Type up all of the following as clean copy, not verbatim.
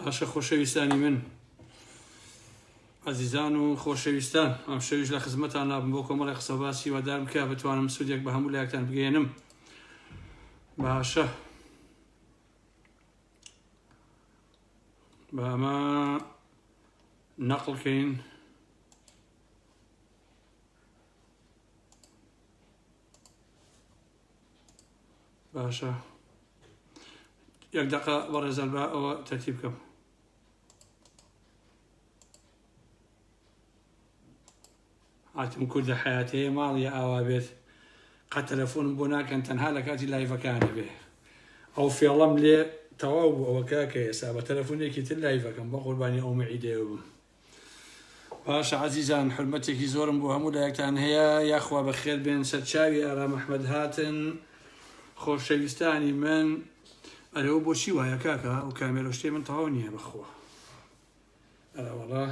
باشە خۆشەویستانی من عزیزان و خۆشەویستان، ئەم شەویش لە خزمەتان نابم بۆ کۆمەڵی قسە باسی وەدارم کە بتوانم سوودێک بە هەموو لایەکتان بگەێنم. باشە بە ئەمە نەقڵکەین. باشە یەک دقە بەڕێزان بە ئەوە تەرتیب بکەم. هاتم کوردە حیاتەیە ماڵی ئاوا بێت قەت تەلەفۆنم بۆ ناکەن تەنها لە کاتی لایڤەکانە بێ. ئەو فێڵەم لێ تەواو بوو ئەوە کاکە ئێستا بە تەلەفۆنێکی تر لایڤەکەم بە قوربانی ئەو مەعیدەیە بووم. باشە عزیزان، حرمەتێکی زۆرم بۆ هەموو لایەکتان هەیە. یاخوا بەخێر بێن سەرچاوی ئارام ئەحمەد هاتن. خۆشەویستانی من، ئەرەوە بۆچی وایە کاکە ئەو کامێرە شتێ من تەواو نییە بەخۆ. ئەرەوەڵا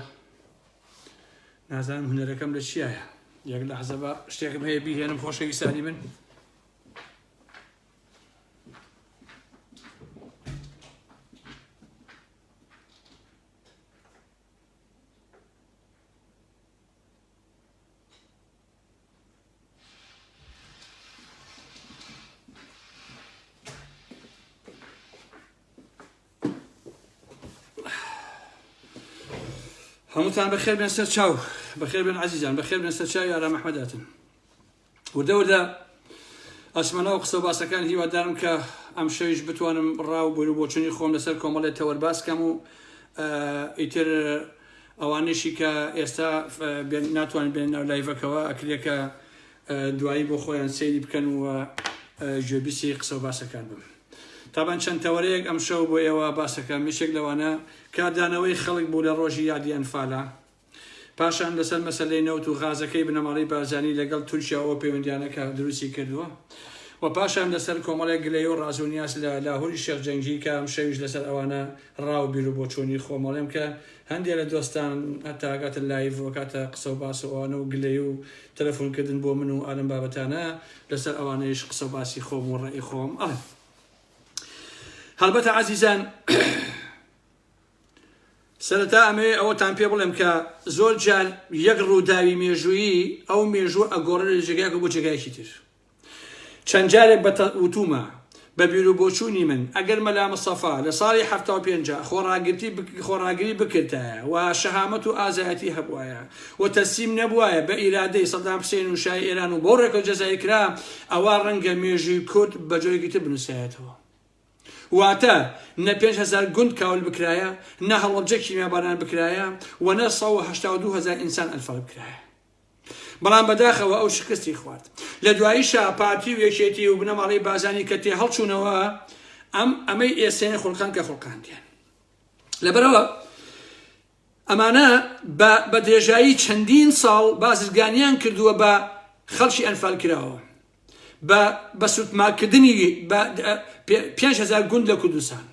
نازانم هونەرەکەم لە چیایە. یەک لەحزە بە شتێکم هەیە بیهێنم خۆشەویستانی من. هەمووتان بەخێر بێن سەر چاو، بەخێر بێن عزیزان، بەخێر بێن سەر چاوی ئارام ئەحمەد هاتن. وردە وردە ئەچمەنە و قسە و باسەکان هیوادارم کە ئەم شەویش بتوانم ڕاو بۆ بۆچوونی خۆم لەسەر کۆمەڵێ تەوەرباس کەم و ئیتر ئەوانشی کە ئێستا ناتوانین بێن ناو لایڤەکەوە ئەکرێکە دوایی بۆ خۆیان سەیری بکەن و گوێبیستی قسە و باسەکان بم. تابان چەند تەوەرەیەک ئەم شەو بۆ ئێوە باسەکەم. میشێک لەوانە کاردانەوەی خەڵک بوو لە ڕۆژی یادی ئەنفالە، پاشان لەسەر مەسەلەی نەوت و غازەکەی بنەماڵی بارزانی لەگەڵ تورکیاەوە پەیوەندیانەکە دروستی کردووە، و پاشان لەسەر کۆمەڵێک گلەی و ڕازونیاس لە لاهوری شێخجەنگی کە ئەم شەویش لەسەر ئەوانە ڕاو بیر و بۆچوونی خۆمەڵێم کە هەندێک لە دۆستان هەتا کاتە لایڤ و کاتە قسە و باس و ئەوانە و گلەی و تەلەفۆنکردن بۆ من و ئالم بابەتانە لەسەر ئەوانەیەش قسە و باسی خۆم و ڕێی خۆم ئەڵێ. هەڵبەتە عزیزان، سەرەتا ئەمێ ئەوەتان پێ بڵێم کە زۆر جار یەک ڕووداوی مێژوویی ئەو مێژوو ئەگۆڕێ لە جێگایەک بۆ جێگایەکی تر. چەند جارێک وتومە بە بیر و بۆچوونی من ئەگەر مەلا مستەفا لە ساڵی 75 خۆڕاگری بکردایە و شەهامەت و ئازایەتی هەبوایە و تەسلیم نەبوایە بە ئیرادەی سەدام حوسێن و شای ئێران و بۆ ڕێکەوت جەزایی کرا، ئەوە ڕەنگە مێژووی کورد بە جۆرێکی تر بنووسایەتەوە. واتە نە 5,000 گوند کاول بکرایە، نە هەڵەبجە کیمیاباران بکرایە، و نە 182,000 ئینسان ئەلفال بکرایە. بەڵام بەداخەوە ئەو شکستی خوارد. لە دواییشە پارتی و یەکێتی و بنەماڵی بازانی کە تێ هەڵچوونەوە ئەمەی ئێسێنە خوڵقان کە خوڵقاندیان. لەبەرەوە ئەمانە بە درێژایی چەندین ساڵ بازرگانیان کردووە بە خەڵکی ئەنفال کراوە، بە سوتماکردنی 5,000 گوند لە کوردستان،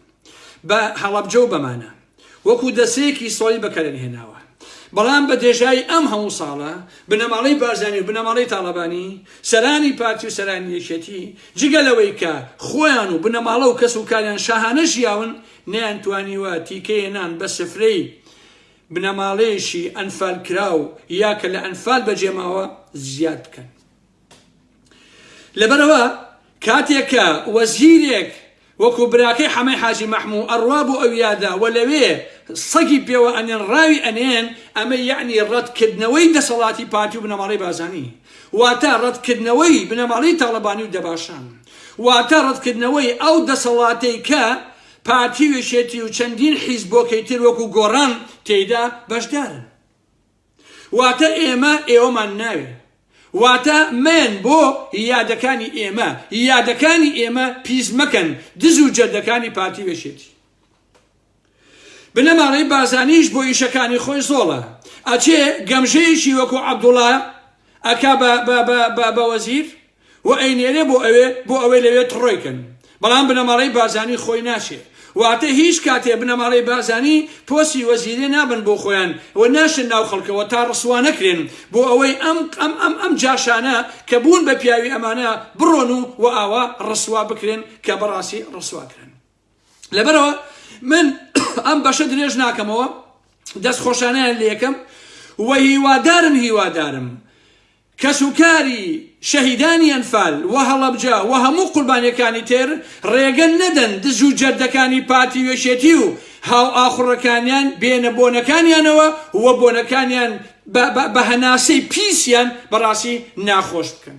بە هەڵەبجە و بەمانە وەکو دەسەیەکی سۆڵی بەکارهێناوە. بەڵام بە درێژایی ئەم هەموو ساڵە بنەماڵەی بارزانی و بنەماڵەی تاڵەبانی، سەرانی پارتی و سەرانی یەکێتی، جگە لەوەی کە خۆیان و بنەماڵە و کەس و کاریان شاهانە ژیاون، نەیانتوانیوە تیکەیە نان بە سفرەی بنەماڵەیەشی ئەنفال کراو یا کە لە ئەنفال بەجێماوە زیاد بکەن. لەبەرەوە کاتێکە وەزیرێک وەکو براکەی حەمەی حاجی مەحموو ئەڕوا بۆ ئەو یادا و لەوێ سەگی پێوە ئەنێن ڕاوی ئەنێن، ئەمە یعنی ڕەتکردنەوەی دەسەڵاتی پارتی و بنەماڵەی بازانی، واتە ڕەتکردنەوەی بنەماڵەی تاڵەبانی و دەباشان، واتە ڕەتکردنەوەی ئەو دەسەڵاتەی کە پارتی وێشێتی و چەندین حیزبۆکەی تر وەکو گۆڕان تێیدا بەشدارن. واتە ئێوەمان ناوێ، واتە من بۆ یادەکانی ئێمە پیس مەکەن دز و جەردەکانی پارتی وێشێتی. بنەماڵەی بازانیش بۆ ئیشەکانی خۆی زۆڵە، ئەچێ گەمژەیەکی وەکو عەبدوڵڵا ئەکا بە وەزیر و ئەینێرێ بۆ ئەوەی لەوێ تڕۆیکەن، بەڵام بنەماڵەی بازانی خۆی ناشێ. واتە هیچ کاتێ بنەماڵەی بازانی پۆسی وەزیرێ نابن بۆ خۆیان و ناشن ناو خەڵکەوە تا ڕسوا نەکرێن بۆ ئەوەی ئەم جاشانە کە بوون بە پیاوی ئەمانە بڕۆن و ئاوا ڕسوا بکرێن کە بەڕاستی ڕسواکرێن. لەبەرەوە من ئەم بەشە درێژ ناکەمەوە دەستخۆشانیان لێ یەکەم و هیوادارم کەسوکاری شەهیدانی ئەنفال و هەڵەبجە و هەموو قوربانیەکانی تێر ڕێگە نەدەن دز و جەردەکانی پارتی وێشێتی و هاو ئاخوڕەکانیان بێنە بۆنەکانیانەوە و بۆنەکانیان بە هەناسەی پیسیان بەڕاستی ناخۆش بکەن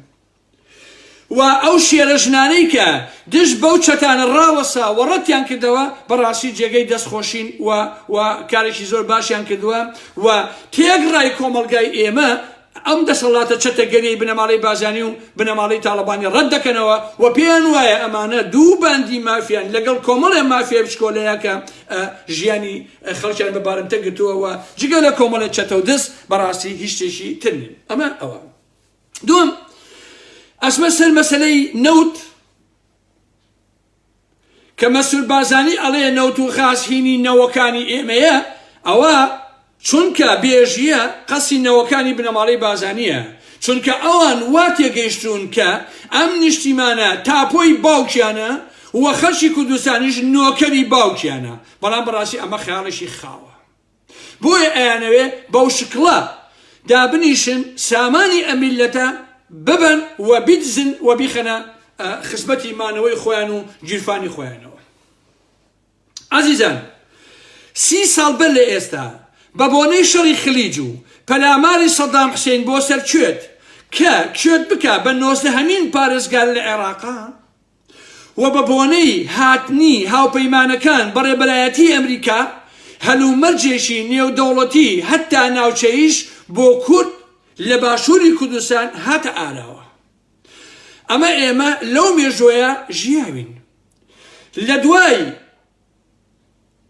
و ئەو شێرەژنانەی کە دژ بەو چەتانە ڕاوەسا و ڕەتیان کردەوە بەڕاستی جێگەی دەستخۆشین و کارێکی زۆر باشیان کردووە و تێگڕای کۆمەڵگای ئێمە ئەم دەسەڵاتە چەتە گەریەی بنەماڵەی بازانی و بنەماڵەی تاڵەبانی ڕەت دەکەنەوە و پێیان وایە ئەمانە دوو باندی مافیان لەگەڵ کۆمەڵێ مافیای بچکۆلەیە کە ژیانی خەڵکیان بە بارمتە گرتووەوە جگە لە کۆمەڵێ چەتە و دەست بەڕاستی هیچ شتێکی تر نین ئەمە ئەوە دووەم ئەسمە سەر مەسەلەی نەوت کە مەسعود بارزانی ئەڵێ نەوت و خاسهینی نەوەکانی ئێمەیە ئەوە چونکە بێژیە قەسی نەوەکانی بنەماڵەی بازانیە چونکە ئەوان وا تێگەیشتون کە ئەم نیشتیمانە تاپۆی باوکیانە و خەڵکی کوردستانیش نۆکەری باوکیانە بەڵام بەڕاستی ئەمە خەیاڵێکی خاوە بۆیە ئەیانەوێ بەو شکڵە دابنیشن سامانی ئەمیلەتە ببن و بیدزن و بیخەنە خزمەتی مانەوەی خۆیان و گیرفانی خۆیانەوە عەزیزان 30 ساڵ بەر لە ئێستا بە بۆنەی شەڕی خلیج و پەلاماری سەدام حوسێن بۆ سەر کوێت کە کوێت بکە بە 19 پارێزگار لە عێراقا و بە بۆنەی هاتنی هاوپەیمانەکان بەڕێبەرایەتی ئەمریکا هەلومەرجێکی نێودەوڵەتی هەتا ناوچەیش بۆ کورد لە باشووری کوردستان هاتە ئاراوە ئەمە ئێمە لەو مێژوۆیە ژیاوین لە دوای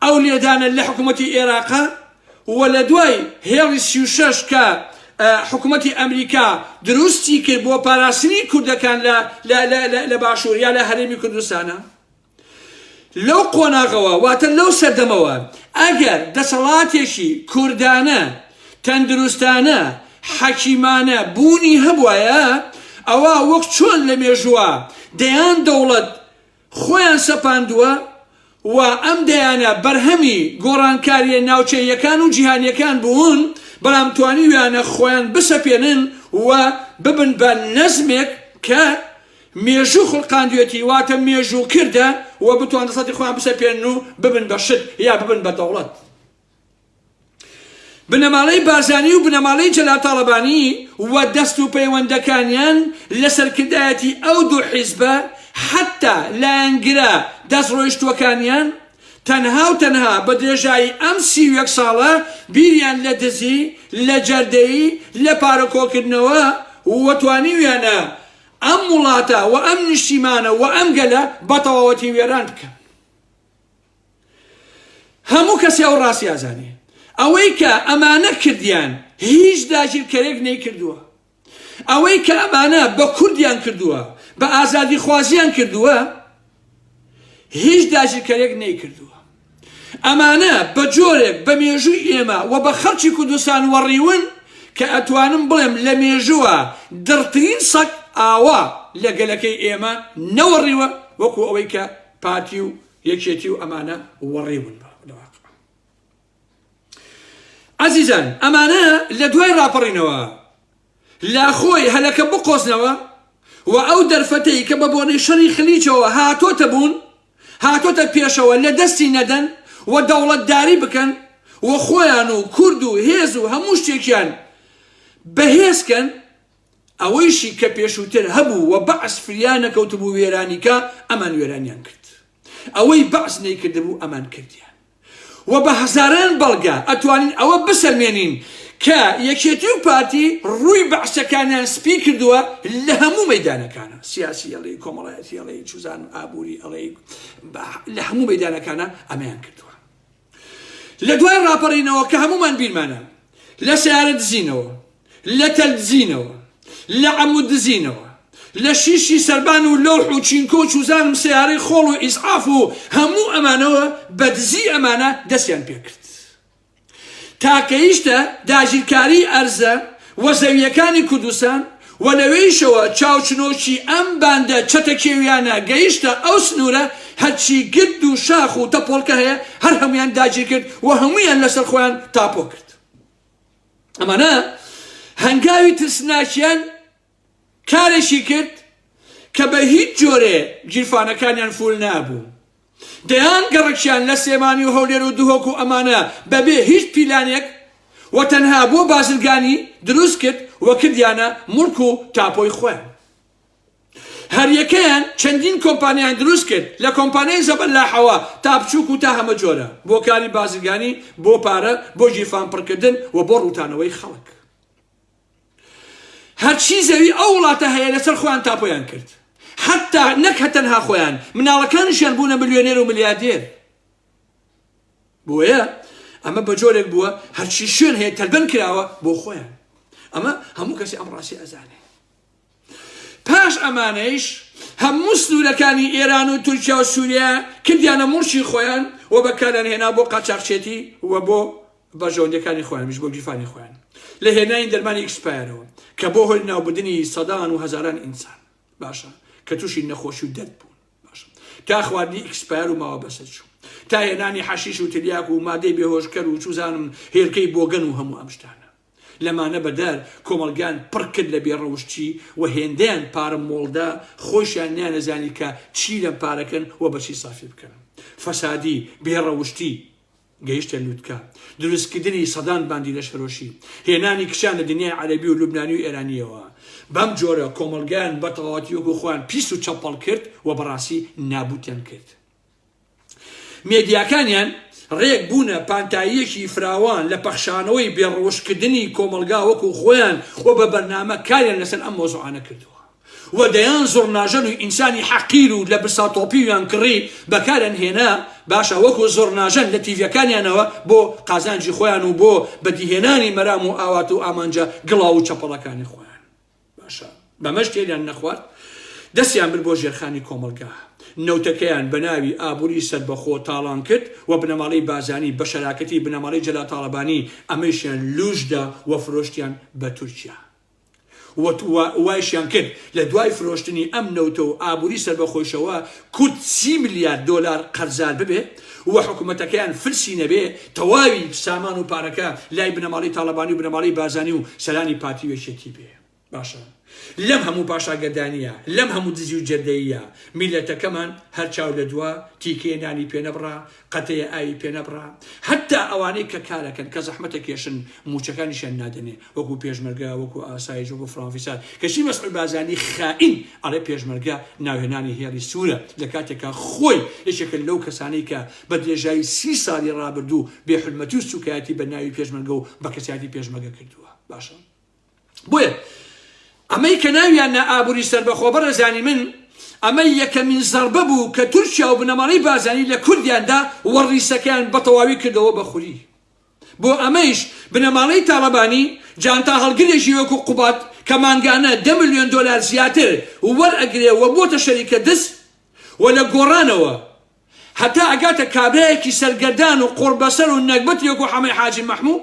ئەو لێدانە لە حکوومەتی عێراقا و لە دوای هێڵی 36 کە حکوومەتی ئەمریکا دروستی کرد بۆ پاراستنی کوردەکان لە باشوور یا لە هەرێمی کوردستانە لەو قۆناغەوە واتە لەو سەردەمەوە ئەگەر دەسەڵاتێکی کوردانە تەندروستانە حەکیمانە بوونی هەبوایە ئەوە وەک چۆن لە مێژووە دەیان دەوڵەت خۆیان سەپاندووە و ئەم دەیانە بەرهەمی گۆڕانکاریە ناوچەیەکان و جیهانیەکان بوون بەڵام توانیویانە خۆیان بسەپێنن و ببن بە نەزمێک کە مێژوو خوڵقاندوێتی واتە مێژوو کردە و بتوان دەسەڵاتی خۆیان بسەپێنن و ببن بە شت یا ببن بە دەوڵەت بنەماڵەی بارزانی و بنەماڵەی جەلال تاڵەبانی و دەست و پەیوەندەکانیان لەسەرکردایەتی ئەو دوو حیزبە حتا لایەنگرە دەست ڕۆیشتوەکانیان تەنها و تەنها بە درێژایی ئەم 31 ساڵە بیریان لە دزی لە جەردەیی لە پارەکۆکردنەوە و توانیویانە ئەم وڵاتە و ئەم نیشتیمانە و ئەم گەلە بە تەواوەتی وێران بکەن هەموو کەسی ئەو ڕاستی ئازانێ ئەوەی کە ئەمانە کردیان هیچ داگیرکەرێک نەیکردووە ئەوەی کە ئەمانە بە کوردیان کردووە بە ئازادی خوازیان کردووە هیچ داگیرکەرێک نەیکردووە ئەمانە بە جۆرێک بە مێژووی ئێمە و بە خەڵکی کوردستان وەڕیون کە ئەتوانم بڵێم لە مێژووە دڕترین سەگ ئاوا لە گەلەکەی ئێمە نەوەڕیوە وەکو ئەوەی کە پارتی و یەکێتی و ئەمانە وەڕیون عزیزان ئەمانە لە دوای ڕاپەڕینەوە لا خۆی هەلەکە بقۆزنەوە و ئەو دەرفەتەی کە بە بۆنەی شەڕی خلیجەوە هاتۆتە بوون هاتۆتە پێشەوە لە دەستی نەدەن و دەوڵەتداری بکەن و خۆیان و کورد و هێز و هەموو شتێکیان بەهێزکەن ئەوەیشی کە پێشووتر هەبوو و بەعس فریان نەکەوتبوو وێرانیکە ئەمان وێرانیان کرد ئەوەی بەعس نەیکردبوو ئەمان کردیان و بە هەزاران بەڵگە ئەتوانین ئەوە بسەلمێنین کە یەکێتی و پارتی ڕووی بەعسەکانیان سپی کردووە لە هەموو مەیدانەکانە سیاسی ئەڵێ کۆمەڵایەتی ئەڵێ چوزان ئابووری ئەڵێ لە هەموو مەیدانەکانە ئەمەیان کردووە لە دوای ڕاپەڕینەوە کە هەمومان بیرمانە لە سیارە دزینەوە لە تەل دزینەوە لە عەمود دزینەوە لە شیشی سەربان و لۆح و چینکۆ و چوزانم سیارەی خۆڵ و ئیسعاف و هەموو ئەمانەوە بە دزی ئەمانە دەستیان پێکرد تاکەیشتە داگیرکاری ئەرزە و زەویەکانی کوردستان و لەوەیشەوە چاوچنۆکی ئەم باندە چەتە کێویانە گەیشتە ئەو سنوورە هەرچی گرد و شاخ و تەپۆڵکە هەیە هەر هەمویان داگیر کرد و هەمویان لەسەر خۆیان تاپۆ کرد. ئەمانە هەنگاوی ترسناکیان کارێکی کرد کە بە هیچ جۆرێ گیرفانەکانیان فول نابوو. دەیان گەڕێکیان لە سێمانی و هەولێر و دوهۆک و ئەمانە بەبێ هیچ پیلانێک و تەنها بۆ بازرگانی دروست کرد و کردیانە مڵک و تاپۆی خۆیان. هەریەکەیان چەندین کۆمپانیان دروست کرد لە کۆمپانیای زەبەلاحەوە تا بچووک و تا هەمە جۆرە بۆ کاری بازرگانی، بۆ پارە، بۆ گیرفان پڕکردن و بۆ ڕوتانەوەی خەڵک. هەرچی زەوی ئەو وڵاتە هەیە لەسەر خۆیان تاپۆیان کرد. حتا نەک هەتەنها خۆیان مناڵەکانیشیان بوونە ملیۆنێر و ملیاردێر. بۆیە ئەمە بە جۆرێک بووە هەرچی شوێن هەیە تەلبەن کراوە بۆ خۆیان. ئەمە هەموو کەسی ئەم ڕاستی ئەزانێ. پاش ئەمانەیش هەموو سنوورەکانی ئێران و تورکیا و سووریا کردیانە مڵکی خۆیان و بەکاریان هێنا بۆ قاچاقچێتی و بۆ بەژەوندەکانی خۆیان بۆ گیرفانی خۆیان لە هێنانی دەرمانی ئیکسپایرەوە کە بۆ هۆی ناوبردنی سەدان و هەزاران ئینسان باشە کە تووشی نەخۆشی و دەرد بوون باشە تا خواردنی ئیکسپایر و ماوە بەسەر چوو تا هێنانی حەشیش و تریاک و مادەی بێهۆشکەر و چوزانم هێرکەی بۆگەن و هەموو ئەم شتانە لەمانە بەدار کۆمەلگان پڕ کرد لە بێڕەوشتی و هێندیان پارە مۆڵدا خۆشیان نیانەزانی کە چی لە پارەکەن و بەچی سافی بکەن. فەسادی بێڕەوشتی گەیشتە لووتکە دروستکردنی سەدان باندی لە شەرۆشی هێنانی کشان لە دنیای عەرەبی و لوبنانی و ئێرانیەوە بەم جۆرە کۆمەلگان بە تەواوەتی وەکو خۆیان پیس و چەپەڵ کرد و بەڕاستی نابوتیان کرد. مێدیاکانیان ڕێک بوونە پانتاییەکی فراوان لە پەخشانەوەی بێڕەوشکردنی کۆمەلگا وەکو خۆیان و بە بەرنامە کاریان لەسەر ئەم مۆزوعانە کردووە و دەیان زۆرناژەن و ئینسانی حەقیر و لە برساتۆپیویان کڕی بەکاریان هێنا باشە وەکو زۆرناژەن لە تیڤەکانیانەوە بۆ قازانجی خۆیان و بۆ بەدیهێنانی مەرام و ئاوات و ئامانجە گڵاو و چەپەڵەکانی خۆیان باشە بەمە شتێریان نەخوارد دەستیان برد بۆ ژێرخانی کۆمەلگا نەوتەکەیان بە ناوی ئابووری سەربەخۆ تاڵان کرد و بنەماڵەی بازانی بە شەراکەتی بنەماڵەی جەلا تاڵەبانی ئەمەیشیان لوژدا و فرۆشتیان بە تورکیا وایشیان کرد لە دوای فرۆشتنی ئەم نەوتە و ئابووری سەربەخۆشەوە کورد 30 میلیارد دۆلار قەرزار ببێ و حکوومەتەکەیان فرسی نەبێ تەواوی سامان و پارەکە لای بنەماڵەی تاڵەبانی و بنەماڵەی بازانی و سەلانی پارتی وێشێتی بێ باشە لەم هەموو پاشاگەردانیە لەم هەموو دزی و جەردەیە میلەتەکەمان هەرچاو لە دووە تیکەیە نانی پێ نەبڕا قەتەیە ئاوی پێ نەبڕا هەتا ئەوانەی کە کارەکەن کە زەحمەتە کێشن موچەکانیشیان نادەنێ وەکو پێشمەرگە وەکو ئاسایش وەکو فڕانفیسان کەشی مەسعود بازانی خائین ئەڵێ پێشمەرگە ناوهێنانی هێڵی سوورە لە کاتێکە خۆی یەکێکە لەو کەسانەی کە بە درێژایی 30 ساڵی ڕابردوو بێحورمەتی و سوکایەتی بە ناوی پێشمەرگە و بە کەسایەتی پێشمەرگە کردووە باشە بۆیە ئەمەی کە ناویان ئابووری سەربەخۆ بەڕێزانی من ئەمە یەکەمین زەربە بوو کە تورکیا و بنەماڵەی بازانی لە کوردیاندا وەڕیسەکەیان بە تەواوی کردەوە بە خوری بۆ ئەمەیش بنەماڵەی تاڵەبانی جانتا هەڵگرێکی وەکو قوبات کە مانگانە 10 ملیۆن دۆلار زیاتر وەرئەگرێ و بۆتە شەریکە دەست و لە گۆڕانەوە هەتا ئەگاتە کابرایەکی سەرگەردان و قۆڕبەسەر و نەکبەتی وەکو حەمەی حاجی مەحموود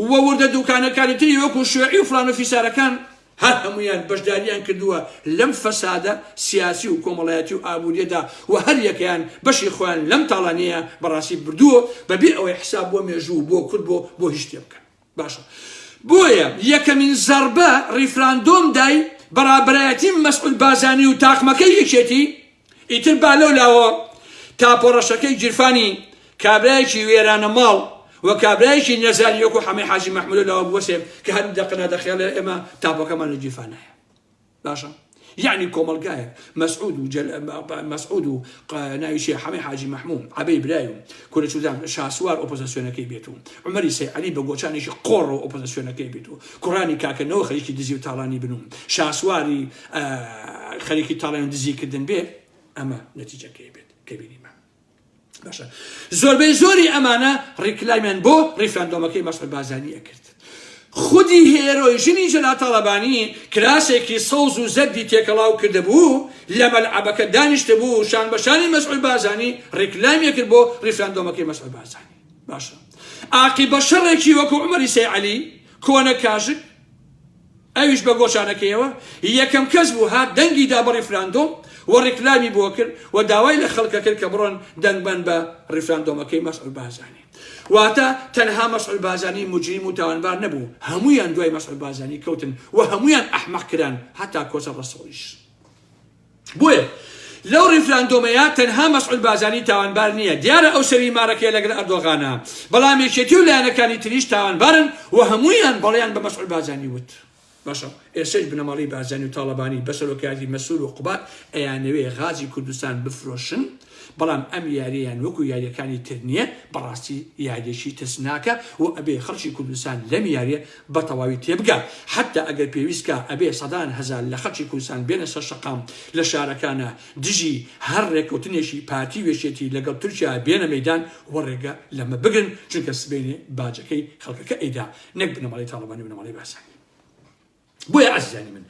و وردە دوکانەکانی تری وەکو شوێعی و فلان و فیسارەکان هەر هەمویان بەشداریان کردووە لەم فەسادە سیاسی و کۆمەڵایەتی و ئابووریەدا و هەر یەکەیان بەشی خۆیان لەم تاڵانەیە بەڕاستی بردووە بەبێ ئەوەی حساب بۆ مێژوو بۆ کورد بۆ هیچ شتێ بکەن باشە بۆیە یەکەمین زەربە ڕیفراندۆم دای بەرابەرایەتی مەسعود بازانی و تاقمەکەی یەکێتی ئیتر با لەولاوە تاپۆڕەشەکەی جیرفانی کابرایەکی وێرانە ماڵ و کابرایەکی نەزانی وەکو حەمەی حاجی مەحموود لەوە بوەسێ کە هەر دەقنا دەخێڵێ ئێمە تاپۆکەمان لە جیرفانایە باشە یعنی کۆمەلگایە مەسعود و ناویشی حەمەی حاجی مەحموود عەبەی برای و کورە چوزان شاسوار ئۆپۆزیسیۆنەکەی بێت و عومەری سەیعەلی بە گۆچانێکی قۆڕ و ئۆپۆزیسیۆنەکەی بێت و کوڕانی کاکەنەوە خەریکی دزی و تاڵانی بنوم شاسواری خەریکی تاڵانی دزیکردن بێ ئەمە نەتیجەکەی بێت کە بینیمە باشە زۆربەی زۆری ئەمانە ڕیکلامیان بۆ ڕیفراندۆمەکەی مەسعود بازانیە کرد خودی هێرۆی ژنی جەلا تاڵەبانی کراسێکی سەوز و زەردی تێکەڵاو کردهبوو لە مەلعەبەکە دانیشتە بوو شان بەشانی مەسعود بازانی ڕیکلامیە کرد بۆ ڕیفراندۆمەکەی مەسعود بازانی باشە عاقیبە شەڕێکی وەکو عومەری سەیعەلی کۆنە کاژک ئەویش بە گۆشانەکەیەوە یەکەم کەس بوو هات دەنگی دا بە ڕیفراندۆم و ڕێکلامی بۆ کرد و داوای لە خەڵکە کرد کە بڕۆن دەنگ بن بە ڕیفراندۆمەکەی مەسعود بارزانی. واتە تەنها مەسعود بارزانی مجرم و تاوانبار نەبوو، هەمویان دوای مەسعود بارزانی کەوتن و هەمویان ئەحمەق کران هەتا کۆچە ڕەسوڵیش. بۆیە لەو ڕیفراندۆمەیە تەنها مەسعود بارزانی تاوانبار نییە، دیارە ئەو سەری مارەکەی لەگەڵ ئەردۆغانە، بەڵام یەکێتی و لایەنەکانی تریش تاوانبارن و هەمویان بەڵیان بە مەسعود بارزانی وت. باشە ئێسش بنەماڵی بارزانی و تاڵەبانی بە سەرۆکایەتی مەسئول و قوبات ئەیانەوێ غازی کوردستان بفرۆشن، بەڵام ئەم یارییان وەکو یاریەکانی تر نییە، بەڕاستی یاریێکی تەسناکە و ئەبێ خەڵکی کوردستان لەم یاریە بە تەواوی تێبگات. حتا ئەگەر پێویستکە ئەبێ سەدان هەزار لە خەڵکی کوردستان بێنە سەر شەقام لە شارەکانە دژی هەر ڕێکەوتنێکی پارتی وێشێتی لەگەڵ تورکیا بێنە مەیدان و ڕێگە لەمە بگرن، چونکە سبەینێ باجەکەی خەڵکەکە ئەیدا نەک بنەماڵی تاڵەبانی و بنەماڵی بارزانی. بۆیە ئازیزانی من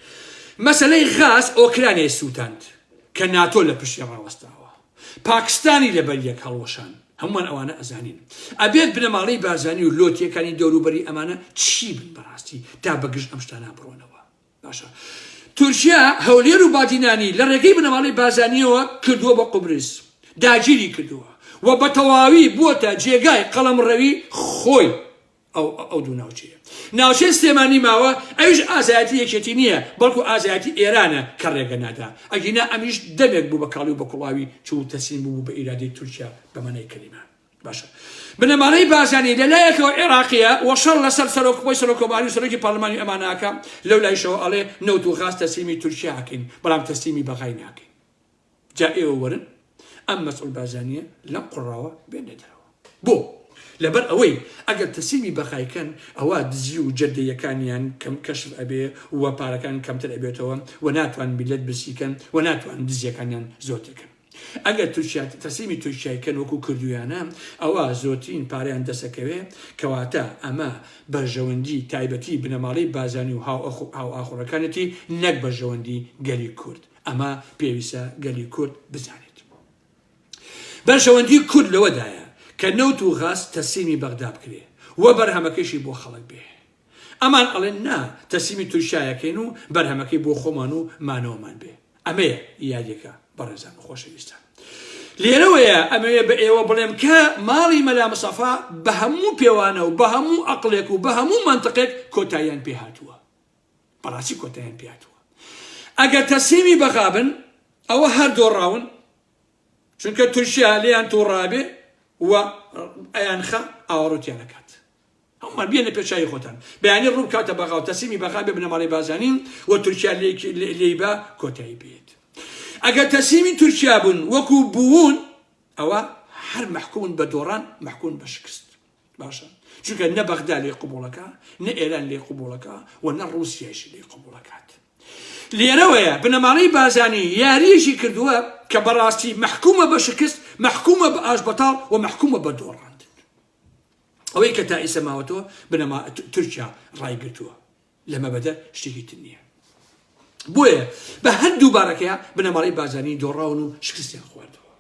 مەسەلەی غاز ئۆکرانیای سووتاند کە ناتۆ لە پشتی ڕاوەستاوە، پاکستانی لەبەر یەک هەڵوەشان، هەمووان ئەوانە ئەزانین. ئەبێت بنەماڵەی بارزانی و لۆتیەکانی دەوروبەری ئەمانە چی بن بەڕاستی تا بەگشت ئەم شتانە بڕۆنەوە. باشە تورکیا هەولێر و بادینانی لە ڕێگەی بنەماڵەی بارزانیەوە کردووە بە قوبرس، داگیری کردووە و بە تەواوی بووەتە جێگای قەڵەمڕەوی خۆی ئەو دوو ناوچەیە. ناوچەی سلێمانی ماوە، ئەویش ئازایەتی یەکێتی نییە، بەڵکو ئازایەتی ئێرانە کە ڕێگە نادا. ئەگینا ئەمیش دەمێک بوو بە کاڵی و بە کوڵاوی چوو تەسلیم بوو بە ئیرادەی تورکیا بە مەنای کەلیمە. باشە بنەماڵەی بارزانی لەلایەکەوە عێراقیە وەشەڕ لەسەر سەرۆکۆی سەرۆکۆباری و سەرۆکی پارلەمانی ئەماناکە، لەو لایشەوە ئەڵێ نەوت و غاز تەسلیمی تورکیا ئەکەین، بەڵام تەسلیمی بەغای ناکەین. جا ئێوە وەرن ئەم مەسعود بارزانیە لەم قوڕاوە بێنە دەرەوە. بۆ لەبەر ئەوەی ئەگەر تەسلیمی بەغایکەن ئەوە دزی و جەردەیەکانیان کەم کەشف ئەبێ و پارەکان کەمتر ئەبێتەوە و ناتوان میلەت بسیکەن و ناتوان دزیەکانیان زۆرتەکەن. ئەگەر تورکیا تەسلیمی تورکیایکەن وەکو کردویانە ئەوە زۆرترین پارەیان دەسەکەوێ، کەواتە ئەمە بەرژەوەندی تایبەتی بنەماڵەی بارزانی و هاو ئاخۆڕەکانەتی نەک بەرژەوەندی گەلی کورد. ئەمە پێویستە گەلی کورد بزانێت. بەرژەوەندی کورد لەوەدایە کە نەوت و غاز تەسلیمی بەغدا بکرێ و بەرهەمەکەیشی بۆ خەڵک بێ. ئەمان ئەڵێن نا تەسلیمی تورکیایەکەین و بەرهەمەکەی بۆ خۆمان و مانەوەمان بێ. ئەمەیە یادێکە بەڕێزان خۆشەویستان. لێرەوەیە ئەمەوێ بە ئێوە بڵێم کە ماڵی مەلا مستەفا بە هەموو پێوانە و بە هەموو عەقڵێک و بە هەموو مەنتقێک کۆتاییان پێ هاتووە. بەڕاستی کۆتاییان پێ هاتووە. ئەگەر تەسلیمی بەغابن ئەوە هەر دۆڕاون، چونکە تورکیا لێیان تۆڕابێ و ئەیانخە ئاوەڕوتیان نەکات. هەمومان بێنە پێشایی خۆتان بەیانی ڕوو کاتە بەغا و تەسلیمی بەغا بێ بنەماڵەی بارزانین و تورکیا لێی بە کۆتایی بێت. ئەگەر تەسلیمی تورکیا بوون وەکو بوون ئەوە هەر محکومن بە دۆڕان، محکومن بە شکست. باشە چونکە نە بەغدا لێ قوبوڵەکە، نە ئێران لێ قوبوڵەکە و نە ڕووسیایشی لێ قوبوڵەکات. لێرەوەیە بنەماڵەی بارزانی یاریەشی کردووە کە بەڕاستی محکومە بە شکست، محکومە بە ئاشبەتاڵ و محکومە بە دۆڕاندن. ئەوەی کە تا ئیسە ماوەتەوە تورکیا ڕایگرتووە، لەمە بەدە شتێکی تر نییە. بۆیە بە هەردوو بارەکەیە بنەماڵەی بارزانی دۆڕاون و شکستیان خواردەوە.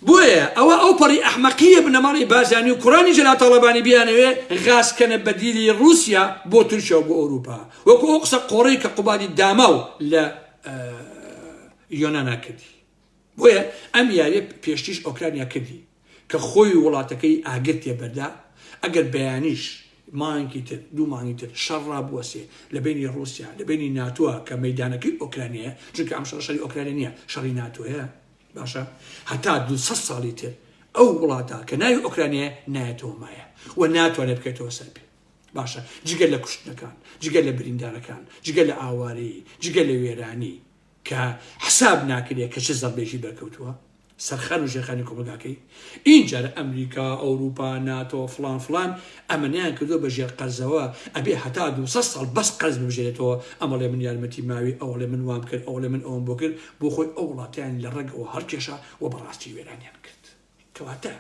بۆیە ئەوە ئەو پەڕی ئەحمەقیە بنەماڵی بارزانی و کوڕانی جەلا تاڵەبانی بیانەوێ غازکەنە بەدیلی رووسیا بۆ تورکیا و بۆ ئەوروپا، وەکو ئەو قسە قۆڕەی کە قوبادی داماو لە یۆنانا کردی. بۆیە ئەم یاریە پێشتیش ئۆکرانیا کردی کە خۆی وڵاتەکەی ئاگر تێبەردا، ئەگەر بەیانیش مانگی تر دوو مانگی تر شەڕ ڕابوەسێ لە بینی رووسیا لە بینی ناتۆە کە مەیدانەکەی ئۆکرانیایە، چونکە ئەم شەڕی ئۆکرانیا نییە، شەڕی ناتۆیە. باشە هەتا 200 ساڵی تر ئەو وڵاتە کە ناوی ئۆکرانیایە نایەتەوە مایە و ناتوانێت بکەیتەوە سەر پێ. باشە جگەل لە کوشتنەکان، جگەل لە بریندارەکان، جگەل لە ئاوارەیی، جگەل لە وێرانی کە حساب ناکرێت کە چه زەربێکی بەرکەوتووە سەرخان و ژێرخانی کۆمەلگاکەی. اینجا ئەمریکا، ئەوروپا، ناتۆ فلان فلان ئەمەنیان کردو بە ژێر قەرزەوە، ئەبێ هەتا 200 ساڵ بەس قەرز ببژێرێتەوە. ئەمەڵێ من یارمەتی ماوی، ئەوڵێ من وام کرد، ئەوڵێ من ئەوم بۆ کرد، بۆ خۆی ئەو وڵاتیان لە ڕێگەوە هەرکێشە و بەڕاستی وێرانیان کرد. کەواتە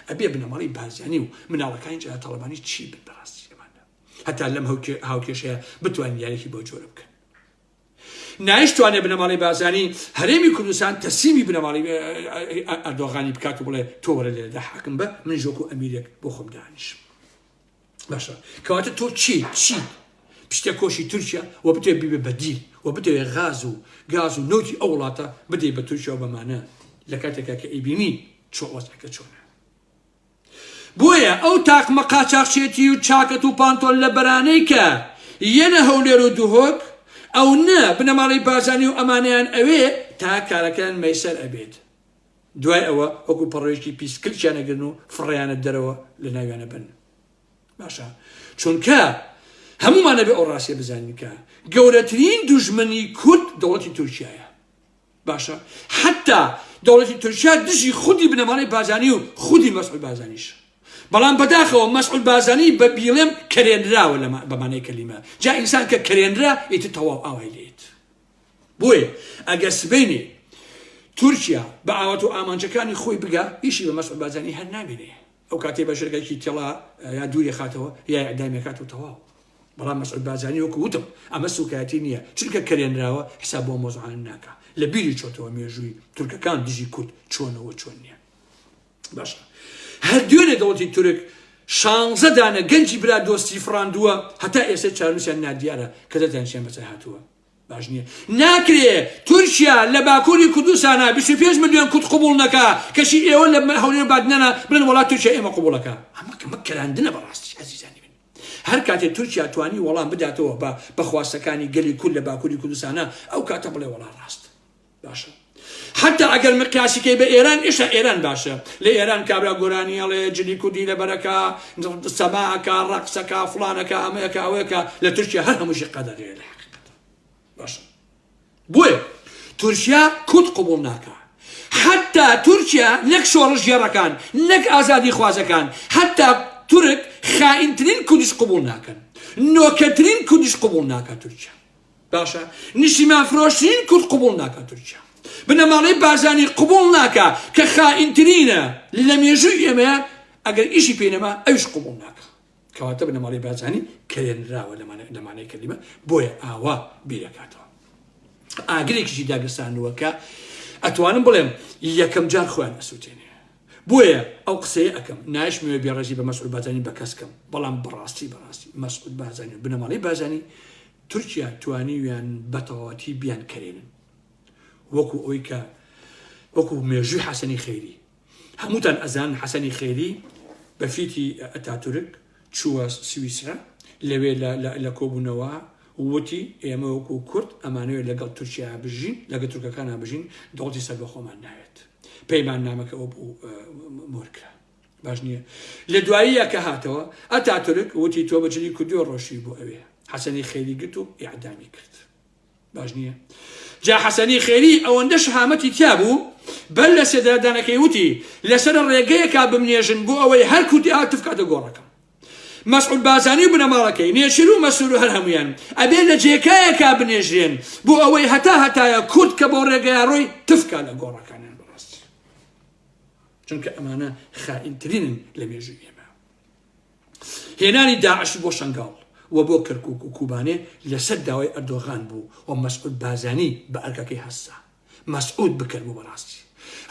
ئەبێ بنەماڵی بارزانی و مناڵەکانی جەلا تاڵەبانی چی بن بەڕاستی ئەمانە، هەتا لەم هاوکێشەیە بتوانین یاریەکی بۆ جۆرە بکەن. نایشتوانێ بنەماڵی بارزانی هەرێمی کوردستان تەسلیمی بنەماڵی ئەردۆغانی بکات و بڵێ تۆ وەرە لێرەدا حاکم بە، من ژۆکو ئەمیرێک بۆ خۆم دانیشم. باشە کەواتە تۆ چی پشتە کۆشی تورکیا و بتێ بیبێ بەدیل و بتەوێ غاز و نۆتی ئەو وڵاتە بدێ بە تورکیا و بەمانە لە کاتێکا کە ئەیبینی وەزعەکە چۆنە. بۆیە ئەو تاقمە قاچاقچێتی و چاکەت و پانتۆل لە بەرانەی کە یەنە هەولێر و دوهۆک ئەو نە بنەماڵی بازانی و ئەمانیان ئەوێ تا کارەکان مەیسەر ئەبێت. دوای ئەوە وەکو پەڕێشتی پیسکلچیانەگرن و فڕیانە دەرەوە لە ناویانە بن. باشە چونکە هەمومانە بێ ئەو ڕاستیە بزانین کە گەورەترین دوژمنی کورد دەوڵەتی تورکیایە. باشە حتا دەوڵەتی تورکیا دژی خودی بنەماڵی بازانی و خودی مەسعود بازانیش. بەڵام بەداخەوە مەسعود بازانی بە بیڵێم کەرێنراوە بەمانەی کەلیمە. جا ئینسان کە کەرێنرا ئیتر تەواو ئاوای لێت. بۆیە ئەگەر سبەینێ تورکیا بە ئاوات و ئامانجەکانی خۆی بگا ئیشی بە مەسعود بازانی هەر نابینێ. ئەو کاتێ بە ژێرگایکی تێڵا یا دووری خاتەوە یا ئەعدامی کات و تەواو. بەڵام مەسعود بازانی وەکو وتم ئەمە سوکایەتی نییە چونکە کەرێنراوە حساب بۆ مۆزوعان ناکە. لە بیری چۆتەوە مێژووی تورکەکان دژی کورد چۆنەوە چۆن نییە. باشە هەر دوێنێ دەوڵەتی تورک 16 دانە گەنجی برا دۆستی فڕاندووە هەتا ئێستا چارنووسیان نادیارە کە دەتانشیان بەچای هاتووە. باش نییە ناکرێ تورکیا لە باکووری کوردستانە 25 ملیۆن کورد قبوڵ نەکا کەشی ئێوە لە هەولێر بادنەنە بڵێن وڵات تورکیا ئێمە قبوڵەکە. ئەمە کەراندنە بەڕاستی ئەزیزانی من. هەر کاتێ تورکیا توانی وەڵام بداتەوە بە خواستەکانی گەلی کورد لە باکووری کوردستانە ئەو کاتە بڵێ وەڵام ڕاست. باشە حتى ئەگەر مقیاسیکەی بە ئێران ئێشتا ئێران باشە لە ئێران کابرا گۆرانیەڵێ جلی کوردی لەبەرەکە سەماعەکە ڕەقسەکە فڵانەکە ئەمەیەکە ئەوەیەکە لە تورکیا هەر هەمووشی قەدەغەیە لە حقیقەت. باشە بۆیە تورکیا کورد قبوڵ ناکە. حتا تورکیا نەک شۆڕش گێڕەکان نەک ئازادی خوازەکان حتا تورک خائینترین کوردیش قبوڵ ناکەن نۆکەترین کوردیش قبوڵ ناکە تورکیا. باشە نیشتیمان فرۆشترین کورد قبوڵ ناکە تورکیا. بنەماڵەی بازانی قبوڵ ناکە کە خائینترینە لە مێژووی ئێمە ئەگەر ئیشی پێنەما ئەوش قبوڵ ناکە کەواتە بنەماڵەی بازانی کەرێنراوە لەمانەی کەلیمە بۆیە ئاوا بیرەکاتەوە. ئاگرێکیشی داگرساندووە کە ئەتوانم بڵێم یەکەم جار خۆیان ئەسووتێنێ. بۆیە ئەو قسەیە ئەەکەم نایشمەوە بێڕێژی بە مەسعود بازانی بە کەسکەم بەڵام بەڕاستی مەسعود بازانی بنەماڵەی بازانی تورکیا توانیویان بەتەواوەتی بیان کەرێنن وەکو ئەوەی کە وەکو مێژووی حەسەنی خەیری. هەمووتان ئەزان حەسەنی خەیری بە فیتی ئەتاتورک چووە سویسرا لەوێ لە کۆبوونەوە وتی ئێمە وەکو کورد ئەمانەوێت لەگەڵ تورکیا بژین لەگەڵ تورکەکانە بژین دەوڵەتی سەر بە خۆمان ناوێت. پەیمان نامەکە ئەو بوو مۆرکرا. باش نییە لە دواییە کە هاتەوە ئەتاتورک وتی تۆ بەجلی کوردی و ڕۆشی بۆ ئەوێ حەسەنی خەیری گرت و ئیعدامی کرد. باش نییە جا حەسەنی خێری ئەوەندە شەهامەتی تیا بوو بەر لە سێدادانەکەی وتی لەسەر ڕێگەیەکا بمنێژن بۆ ئەوەی هەر کوردی ئاتف کاتە گۆڕەکەم. مەسعود بازانی و بنەماڵەکەی نێچیر و مەسوول و هەر هەمویان ئەبێ لە جێکایەکا بنێژرێن بۆ ئەوەی هەتایە کورد کە بۆ ڕێگەیە ڕۆی تفکا لە گۆڕەکانیان بەڕاستی چونکە ئەمانە خائینترینن لە مێژووی ئێمە. هێنانی داعش بۆ شەنگاڵ و بۆ کەرکووک و کوبانێ لەسەر داوای ئەردۆغان بوو و مەسعود بازانی بە ئەرکەکەی هەستا مەسعود بکرد بوو بەڕاستی.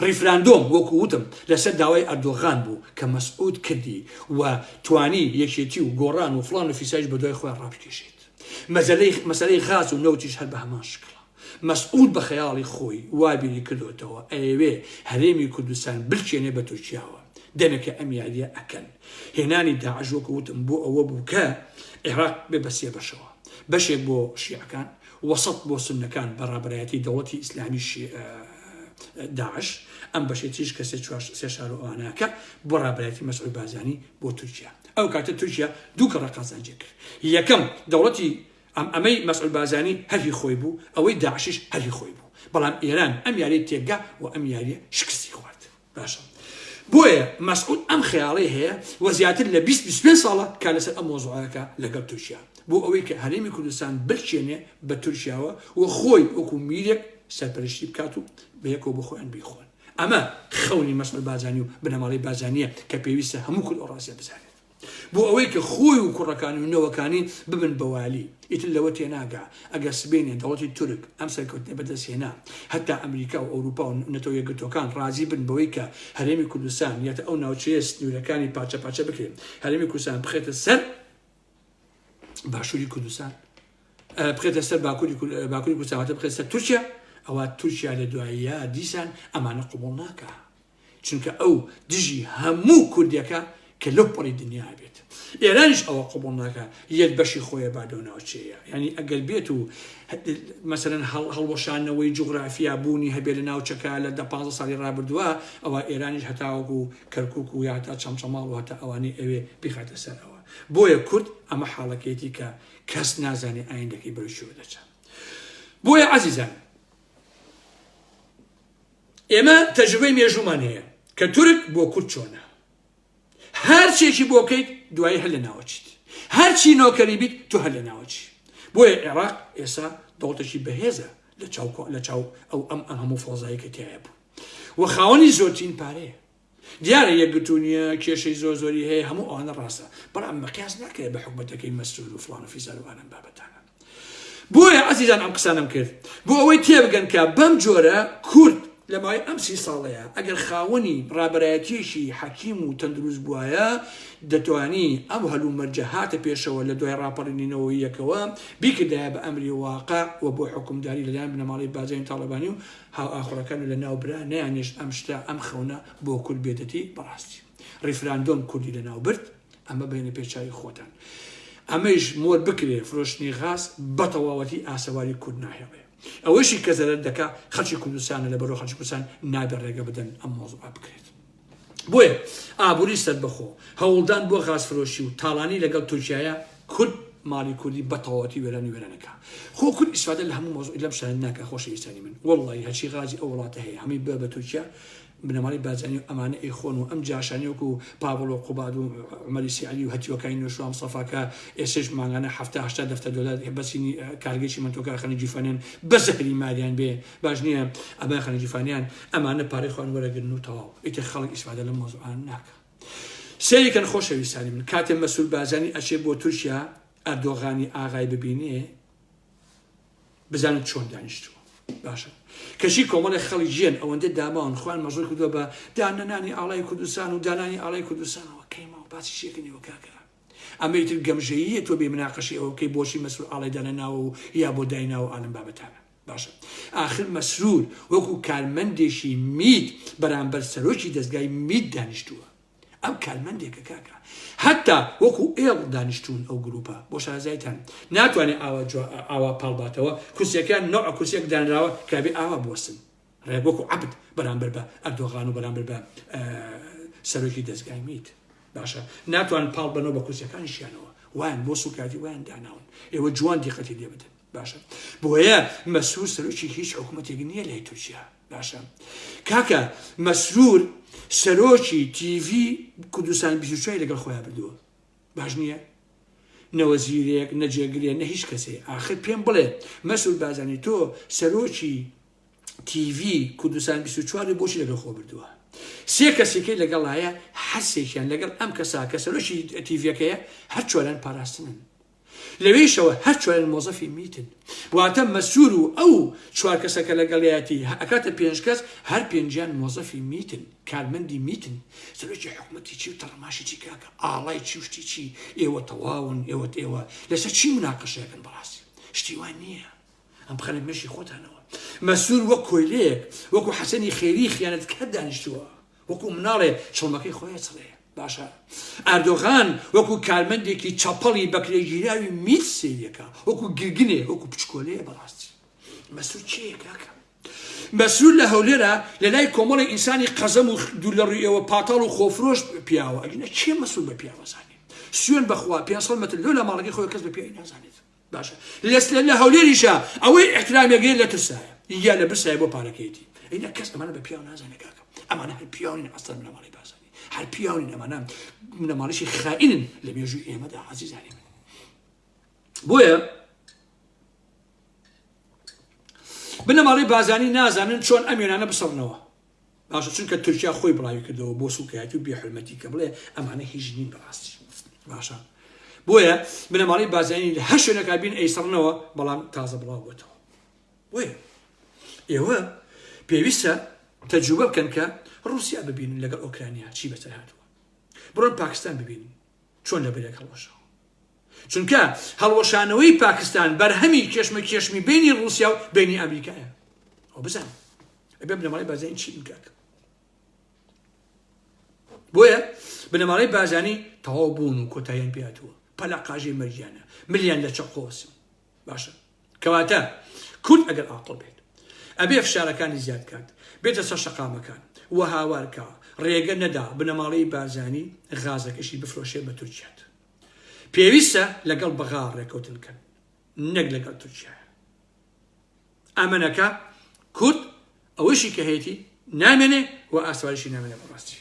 ریفراندۆم وەکو وتم لەسەر داوای ئەردۆغان بوو کە مەسعود کردی و توانی یەکێتی و گۆڕان و فڵان و فیسایش بە دوای خۆیان ڕابکێشێت. مەسەلەی غاز و نەوتیش هەر بە هەمان شکڵە. مەسعود بە خەیاڵی خۆی وابیری کردوێتەوە ئەوێ هەرێمی کوردستان بلچێنێ بە تورکیاوە دەمێکە ئەم یاریە ئەکەن. هێنانی داعش وەکو وتم بۆ ئەوە بوو کە عێراق بێ بە سێ بەشەوە بەشێک بۆ شیعەکان وەسەط بۆ سوننەکان بەڕابەرایەتی دەوڵەتی ئیسلامی داعش ئەم بەشێتیش کە سێ شار و ئەوانەکە بۆ ڕابەرایەتی مەسعود بازانی بۆ تورکیا. ئەو کاتە تورکیا دوو کەڕە قازانجێ کرد. یەکەم دەوڵەتی ئەمەی مەسعود بازانی هەری خۆی بوو ئەوەی داعشیش هەری خۆی بوو بەڵام ئێران ئەم یاریە تێگا و ئەم یاریە شکستی خوارد. باشە بۆیە مەسعود ئەم خەیاڵی هەیە و زیاتر لە 25 ساڵە کا لەسەر ئەم مۆزوعەکە لەگەڵ تورکیا بۆ ئەوەی کە هەرێمی کوردستان بلچێنێ بە تورکیاوە و خۆی وەکو میرێک سەرپەرشتی بکات و بەیەکەوە بۆ خۆیان بیخۆن. ئەمە خەونی مەسعود بازانی و بنەماڵەی بازانیە کە پێویستە هەموو کورد ئەو ڕاستیە بزانێت بۆ ئەوەی کە خۆی و کوڕەکانی و نەوەکانی ببن بەوالی. ئیتر لەوە تێناگا ئەگەر سبەینێ دەوڵەتی تورک ئەم سەرکەوتنە بەدەستهێنا هەتا ئەمریکا و ئەوروپا و نەتەوە یەکگرتوەکان ڕازی بن بەوەی کە هەرێمی کوردستان یاتە ئەو ناوچەیە سنوورەکانی پاچە بکرێن هەرێمی کوردستان بخێتە سەر باشووری کوردستان بقيتە سەر باکووری کوردستانەوە بقێت سەر تورکیا ئەوە تورکیا لە دواییە دیسان ئەمانە قوبوڵ ناکە چونکە ئەو دژی هەموو کوردیەکە کە لەو پەڕی دنیا بێت ئێرانیش ئەوە قوبوڵ ناکە یەک بەشی خۆیە بادۆ ناوچەیە ینی ئەگەر بێت و مەسەرەن هەڵوەشانەوەی جوغرافیا بوونی هەبێت لە ناوچەکە لە 15 ساڵی ڕابردووە ئەوە ئێرانیش هەتاوەکو کەرکووک و یا هەتا چەمچەماڵ و هەتا ئەوانەی ئەوێ بیخاتە سەرەوە بۆیە کورد ئەمە حاڵەکەیەتی کە کەس نازانێ ئایندەکەی بەرشوە دەچێت بۆیە عەزیزان ئێمە تەجربەی مێژوومان هەیە کە تورک بۆ کورد چۆنە هەرچێکی بۆکەیت دوایی هەر لە ناوەچیت هەرچی نۆکەری بیت تو هەر لە ناوەچی بۆیە عێراق ئێستا دەوڵەتێکی بەهێزە لە چاو ئەو ئەم هەموو فۆزایی کە تایە بوو و خاوەنی زۆرترین پارەیە دیارە یەکگرتوونیە کێشەی زۆری هەیە هەموو ئەوانە ڕاستە بەڵام مەقیاس ناکرێت بە حکومەتەکەی مەسرور و فڵان و فیزار و ئانەم بابەتانە بۆیە عەزیزان ئەم قسانم کرد بۆ ئەوەی تێبگەن کە بەم جۆرە کورد لە ماوەی ئەم 30 ساڵەیە ئەگەر خاوەنی ڕابەرایەتیشی حەکیم و تەندروست بووایە دەتوانی ئەم هەلوو مەرجە هاتە پێشەوە لە دوای ڕاپەڕینینەوەی یەکەوە بیکردایە بە ئەمری واقع و بۆ حکومداری لەلایەن بنەماڵی بازارین تاڵیبانی و هاو ئاخۆرەکان لە ناوبرا نەیانێش ئەم شتە ئەم خەونە بۆ کورد بێتەتی بەڕاستی ڕیفراندۆم کوردی لە ناوبرد ئەمە بینە پێچاوی خۆتان ئەمەش مۆر بکرێ فرۆشتنی غاز بە تەواوەتی ئاسەواری کورد ناهێڵێ ئەوەشی کە زەرەر دەکا خەڵکی کوردستانە لە بەرەو خەڵکی کوردستان نابێ ڕێگە بدەن ئەم مۆزوع بکرێت بۆیە ئابووری سەربەخۆ هەوڵدان بۆ غازفرۆشی و تاڵانی لەگەڵ تورکیایە کورد ماڵی کوردی بە تەواوەتی وێرانەکە خۆ کورد ئیسفادە لە هەموو مۆزوع لەم شتانە ناکە خۆشەویستانی من وەڵڵی هەرچی غازی ئەو وڵاتە هەیە هەمی بە تورکیا بنەماڵی بازانی و ئەمانە ئەیخۆن و ئەم جاشانی وەکو پاڤڵ و قوباد و عومەری سیعەلی و هەتیوەکانی نوێژوان مستەفاکە ئێستش مانگانە 70-80 دەفتەر دۆلار بەسینی کارگەیشی منتۆکە خەنیجی فانیان بە زەهری مالیان بێ باش نییە ئەمە خەنیجی فانیان ئەمانە پارەی خۆیان وەرەگرن و تەواو ئیتر خەڵک ئیسفادە لەم مۆزوعان ناکە سەیریکەن خۆشەویستانی من کاتێ مەسعود بازانی ئەچێ بۆ تورکیا ئەردۆغانی ئاغای ببینێ بزانن چۆن دانیشتووە باشە کەشی کۆمەڵی خەڵی ژیان ئەوەندە داماون خوان مەژۆر کردووە بە دانەنانی ئاڵای کوردستان و دانانی ئاڵای کوردستانەوە کەیما و باسی شێکنیوە کاکە ئەمەیتر گەمژەییە تۆ بێ مناقەشی ئەوکەی بۆشی مەسرور ئاڵای دانەناوە و یا بۆ دایناوە ئالم بابەتانە باشە ئاخر مەسرور وەکو کارمەندێکی میت بەرامبەر سەرۆکی دەستگای میت دانیشتووە ئەم کارمەندێکە کاکە حتا وەکو ئێڵ دانیشتون ئەو گروپە بۆ شارەزایتان ناتوانێت ئاوا پاڵباتەوە کورسیەکان نوع کورسێک دانراوە کابێ ئاوا بوەستن ڕێک وەکو عەبد بەرامبەر بە ئەردۆغان و بەرامبەر بە سەرۆکی دەستگای میت باشە ناتوان پاڵ بنەوە بە کورسیەکانیشیانەوە وایان بۆ سوکاتی وایان داناون ئێوە جوان دیقەتی لێ بدەن باشە بۆیە مەسرور سەرۆکی هیچ حکوومەتێک نییە لە تورکیا باشە کاکە مەسرور سەرۆکی تیڤی کوردستان 24 لەگەڵ خۆیان بردووە باش نییە نەوەزیرێک نەجێگرێ نە هیچ کەسێ ئاخر پێم بڵێ مەسعود بازانی تۆ سەرۆکی تیڤی کوردستان 24 بۆچی لەگەڵ خۆ بردووە سێ کەسێکەی لەگەڵایە حەسێکیان لەگەڵ ئەم کەسا کە سەرۆکی تیڤەکەیە هەر چۆران پاراستنن لەوەیشەوە هەر چۆران مۆزەفی میتن واتە مەسرور و ئەو چوار کەسەکە لەگەڵایەتی ئەکاتە 5 کەس هەر 5یان مۆزەفی میتن کارمەندی میتن سەرۆکی حکوومەتی چی و تەڕماشی چی کاکە ئاڵای چی وشتی چی ئێوە تەواون ئێوە لەسەر چی مناقەشەکەن بەڕاستی شتی وان نییە ئەم بخەنە مێشی خۆتانەوە مەسرور وەک کۆیلەیەک وەکو حەسەنی خێری خیانەتکار دانیشتووە وەکو مناڵێ چڵمەکەی خۆیان چڵێ باشە ئەردۆغان وەکو کارمەندێکی چەپەڵی بەکرێگیراوی میت سێریەکە وەکو گرگنێ وەکو پچکۆلەیە بەڕاستی مەسرور چییە کاکە مەسرور لە هەولێرە لە لای کۆمەڵی ئینسانی قەزەم و دوو لە ڕوویەوە پاتاڵ و خۆفرۆش پیاوە ئەگەنە چێ مەسرور بە پیاوە زانێ سوێن بەخوا 500 مەتر لە ماڵەکەی خۆی کەس بە پیاوی نازانێت باشە لە هەولێریشە ئەوەی احترامێگەی لە ترسایە یا لە برسایە بۆ پارەکەیەتی ئەینە کەس ئەمانە بە پیاو نازانێت کاکە ئەمانە هەر پیاوین ئەستەر لە ماڵی بازانی هەر پیاوین ئەمانە منەماڵیشی خائینن لە مێژووی ئێمەدا عەزیزانی من بۆیە بنەماڵی بازانی نازانن چۆن ئەم وێنانە بسەڵنەوە باشە چونکە تورکیا خۆی بڵاوی کردەوە بۆ سوکایەتی و بێحورمەتی کە بڵێ ئەمانە هیچ نین بەڕاستی باشە بۆیە بنەماڵی بازانی لە هەر شوێنێکا بین ئەیسەڵنەوە بەڵام تازە بڵاو بۆتەوە بۆیە ئێوە پێویستە تەجروبە بکەن کە رووسیا ببینن لەگەڵ ئۆکرانیا چی بەسەر هاتووە بڕۆن پاکستان ببینن چۆن لە بەرێک هەڵەشەوە چونکە هەڵوەشانەوەی پاکستان بەرهەمی کێشمی بینی رووسیا و بینی ئەمریکایە ئەو بزان ئەبێ بنەماڵی بازرگانی چی بکات بۆیە بنەماڵی بازرگانی تەواو بوون و کۆتاییان پێهاتووە پەلا قاژەی مەریانە ملیان لە چەقۆسم باشە کەواتە کورد ئەگەر ئاقڵ بێت ئەبێ فشارەکانی زیاد کات بێتە سەر شەقامەکان وە هاوارکە ڕێگە نەدا بنەماڵی بازرگانی غازەکەشی بفرۆشێ بە تورکیات پێویستە لەگەڵ بەغا ڕێکەوتن کەن نەک لەگەڵ تورکیا ئەمەنەکە کورد ئەوەشی کە هەیەی نامێنێ و ئاسواریشی نامێنێ بەڕاستی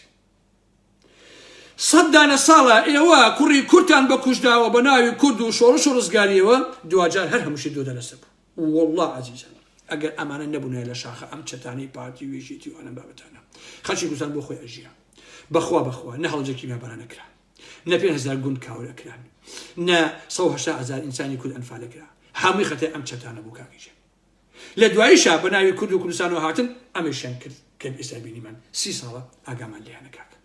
100 دانە ساڵە ئێوە کوڕی کورتان بەکوژداوە بە ناوی کورد و شۆڕش و ڕزگاریەوە دوجار هەر هەمووشی دوو دەرەسە بوو والله عزیزان ئەگەر ئەمانە نەبوونە لە شاخە ئەم چەتانی پارتی وێژێتی وانە بابەتانە خەڵکی کوردستان بۆ خۆی ئەژیا بەخوا نە هەڵجێکی مێبەرانە کرا نە 5,000 گوند کاورەکران نە 180,000 ئینسانی کورد ئەنفالەکرا هەمووی خەتەی ئەم چەتانە بوو کاکیجێ لە دواییشا بە ناوی کورد و کوردستانەوە هاتن ئەمەشیان کرد کە ئێستا بینیمان 30 ساڵە ئاگامان لێیانە کاکە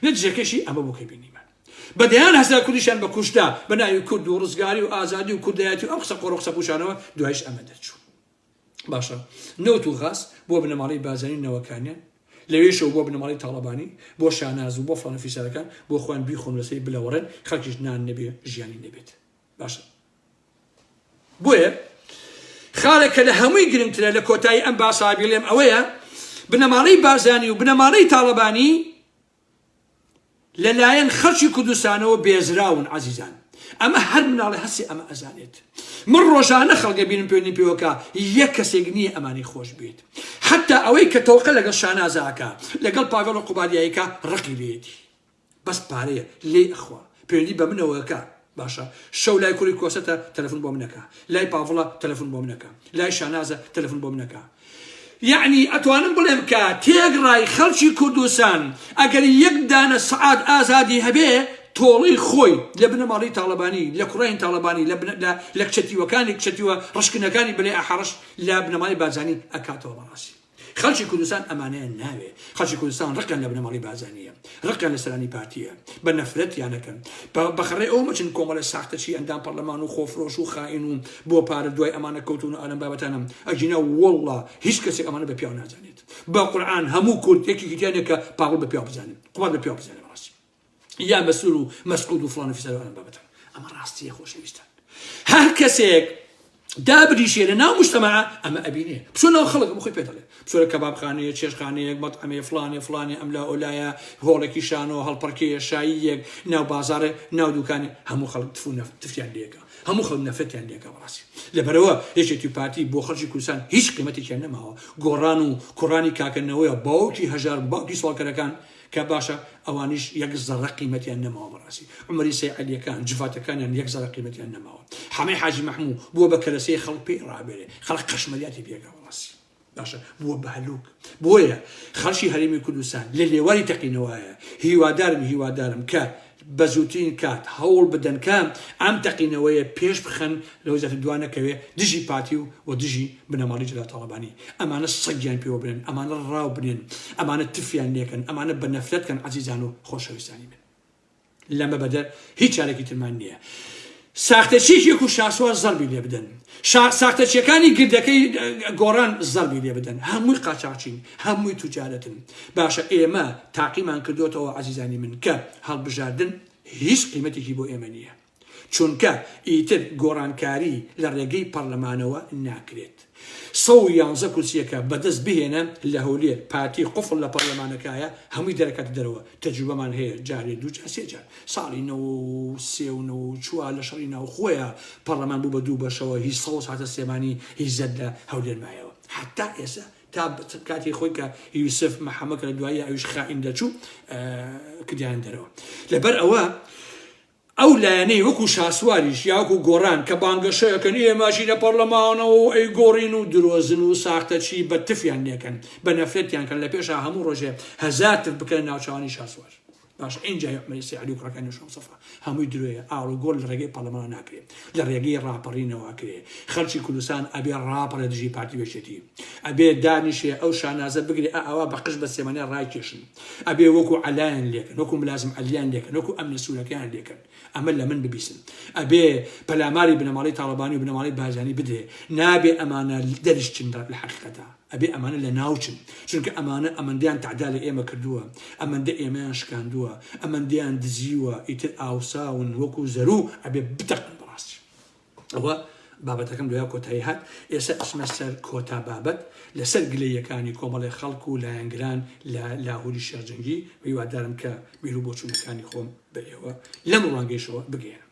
نەتیجەکەشی ئەمە بۆ کەی بینیمان بەدەیان هەزار کوردیشان بە کوشتا بە ناوی کورد و ڕزگاری و ئازادی و کوردایەتی و ئەم قسە قۆڕە قسە پوشانەوە دوایش ئەمە دەرچوو باشە نەوت و غاز بۆ بنەماڵی بازرگانی نەوەکانیان لەوێشەوە بۆ بنەماڵی تاڵەبانی بۆ شاناز و بۆ فڵان فیسەرەکان بۆ خۆیان بیخۆن لەسەری بلەوەڕێن خەڵکیش نان نەبێ ژیانی نەبێت باشە بۆیە خاڵێکە لە هەمووی گرنگترە لە کۆتایی ئەم باسابی لێم ئەوەیە بنەماڵی بازرگانی و بنەماڵی تاڵەبانی لەلایەن خەڵکی کوردستانەوە بێزراون عزیزان ئەمە هەر مناڵی هەستی ئەمە ئەزانێت من ڕۆژانە خەڵگە بینم پێێنی پێوەکە یەک کەسێک نییە ئەمانی خۆش بێت حتا ئەوەی کە تەوقع لەگەڵ شانازاکە لەگەڵ پاڤێڵ قوبادیاییکە ڕقی لێتی بەس پارەیە لێ ئەخوا پەیوەندی بە منەوەکە باشە شەو لای کوڕی کۆسەتە تەلەفۆن بۆ منەکە لای پاڤڵە تەلەفۆن بۆ منەکە لای شانازە تەلەفۆن بۆ منەکە یعنی ئەتوانم بڵێم کە تێگڕای خەڵکی کوردستان ئەگەر یەک دانە سەعات ئازادی هەبێ تۆڵی خۆی لە بنەماڵی تاڵەبانی لە کوڕین تاڵەبانی لە کچەتیوەکانی کچەتیوە ڕشکنەکانی بلێ ئەحەڕش لە بنەماڵی بازرگانی ئەکاتەوە بەڕاستی خەڵکی کوردستان ئەمانەیە ناوێ خەڵکی کوردستان ڕقیان لە بنەماڵی بازرگانیە ڕقیان لە سەرانی پارتیە بە نەفرەت یانەکەن بەخڕێ ئەو مەچن کۆمەڵە ساختەچی ئەندام پەرلەمان و خۆفرۆش و خائین و بۆ پارە دوای ئەمانە کەوتون و ئەلەم بابەتانم ئەجینە وەڵڵا هیچ کەسێک ئەمانە بە پیاو نازانێت بە قورئان هەموو کورد یەکێکی تیانێکە پاوڵ بە پیاو بزانێت قوبات بە پیاو بزانێت بەڕاستی یا مەسئول و مەسعود و فڵان و فیسەر و ئەلەم بابەتان ئەمە ڕاستیە خۆشەویستان هەر کەسێک دابریشێ لە ناو مجتەمەعە ئەمە ئەبینێ بچۆنەوە خەڵک ئەمە خۆی پێ دەڵێ بچۆرە کەبابخانەیە چێشخانەیەک مەطعەمێ فڵانێ ئەملا ئۆلایە هۆڵێکی شانەوە هەڵپەرکەیە شاییەک ناو بازارێ ناو دوکانێ هەموو خەڵک تفیان لێکە هەموو خەڵک نەفرەتیان لێکە بەڕاستی لەبەرەوە یەکێتی پارتی بۆ خەڵکی کوردستان هیچ قیمەتێکیان نەماوە گۆڕان و کوڕانی کاکەنەوەیە باوکی هەژار باوکی سوڵکەرەکان کە باشە ئەوانیش یەک زەڕە قیمەتیان نەماوە بەڕاستی عومەری سەیعەلیەکان جوفاتەکانیان یەک زەڕە قیمەتیان نەماوە هەمەی حاجی مەحموود بووە بە کەرەسەی خەڵک پێی ڕابێرێ خەڵک قەشمەلیاتی پێکە بەڕاستی باشە بووە بەهەلووک بۆیە خەڵکی هەرێمی کوردستان لە لێواری تەقینەوەیە هیوادارم کە بەزووترین کات هەوڵ بدەن کە ئەم تەقینەوەیە پێش بخەن لە وەزارەتی دوانەکەوێ دژی پارتی و دژی بنەماڵی جەلا تاڵەبانی ئەمانە سەگیان پێوە برێن ئەمانە ڕاو بنێن ئەمانە تفیان لێکن ئەمانە بە نەفرەتکەن عەزیزان و خۆشەویستانی من لەمە بەدەر هیچ چارێکی ترمان نییە ساختەچێک و شاسوار زەربی لێ بدەن ساختەچیەکانی گردەکەی گۆڕان زەربی لێ بدەن هەمووی قاچاقچین هەمووی توجارەتن باشە ئێمە تاقیمان کردوتەوە عەزیزانی من کە هەڵبژاردن هیچ قیمەتێکی بۆ ئێمە نییە چونکە ئیتر گۆڕانکاری لە ڕێگەی پەرلەمانەوە ناکرێت 111 کورسیەکە بەدەست بهێنە لە هەولێر پارتی قفڵ لە پەرلەمانەکایە هەمووی دەرەکەت دەرەوە تەجروبەمان هەیە جارێ دوو جار سێ جار ساڵی 1994 لە شەڕی ناو خۆیە پەرلەمان بوو بە دوو بەشەوە هیچ 100 ساعتە سێمانی هیچ زەد لە هەولێر مایەوە حتا ئێستا تا کاتی خۆی کە یوسف محەمەد لە دوایی ئەویش خائین دەچوو کردیان دەرەوە لەبەر ئەوە ئەو لایەنەی وەکو شاسواریش یاوەکو گۆڕان کە بانگەشەیەکەن ئێمەژی لە پەرلەمانەوە ئەی گۆڕین و درۆزن و ساختەچی بە تفیان لێکەن بە نەفرەتیان کەن لە پێشا هەموو ڕۆژێ هەزار تف بکەن ناوچوانی شاسوار باش اینجا مەجلیسی عەلی و کوڕەکانی شەو سەفا هەمووی درۆیە ئاڵ و گۆڵ لە ڕێگەی پەرلەمانە ناکرێت لە ڕێگەی ڕاپەڕینەوە کرێ خەڵکی کوردستان ئەبێ ڕاپەڕە دژی پارتی بێشێتی ئەبێ دانیشێ ئەو شانازە بگرێ ئەوە بە قژ بە سێمانە ڕایکێشن ئەبێ وەکو عەلایان لێکن وەکو ملازم عەلیان لێکن وەکو ئەمنە سوورەکەیان لێکن ئەمە لە من ببیسن ئەبێ پەلاماری بنەماڵی تاڵەبانی و بنەماڵی بارزانی بدرێ نابێ ئەمانە دەرشچن لە حەقیقەتە ئەبێ ئەمانە لە ناوچن چونکە ئەمانە ئەمەندیان تعدا لە ئێمە کردووە ئەمەندە ئێمەیان شکاندووە ئەمەندیان دزیوە ئیتر ئاوساون وەکو زەروو ئەبێ بتەقن بەڕاستی ئەوە بابەتەکەم دوای کۆتایی هات ئێستا ئەچمە سەر کۆتا بابەت لەسەر گلەیەکانی کۆمەڵی خەڵک و لایەنگران لە لاهووری شێرجەنگی هیوادارم کە بیر و بۆچوونەکانی خۆم بە ئێوە لەم ڕوانگەیشەوە بگەێنم.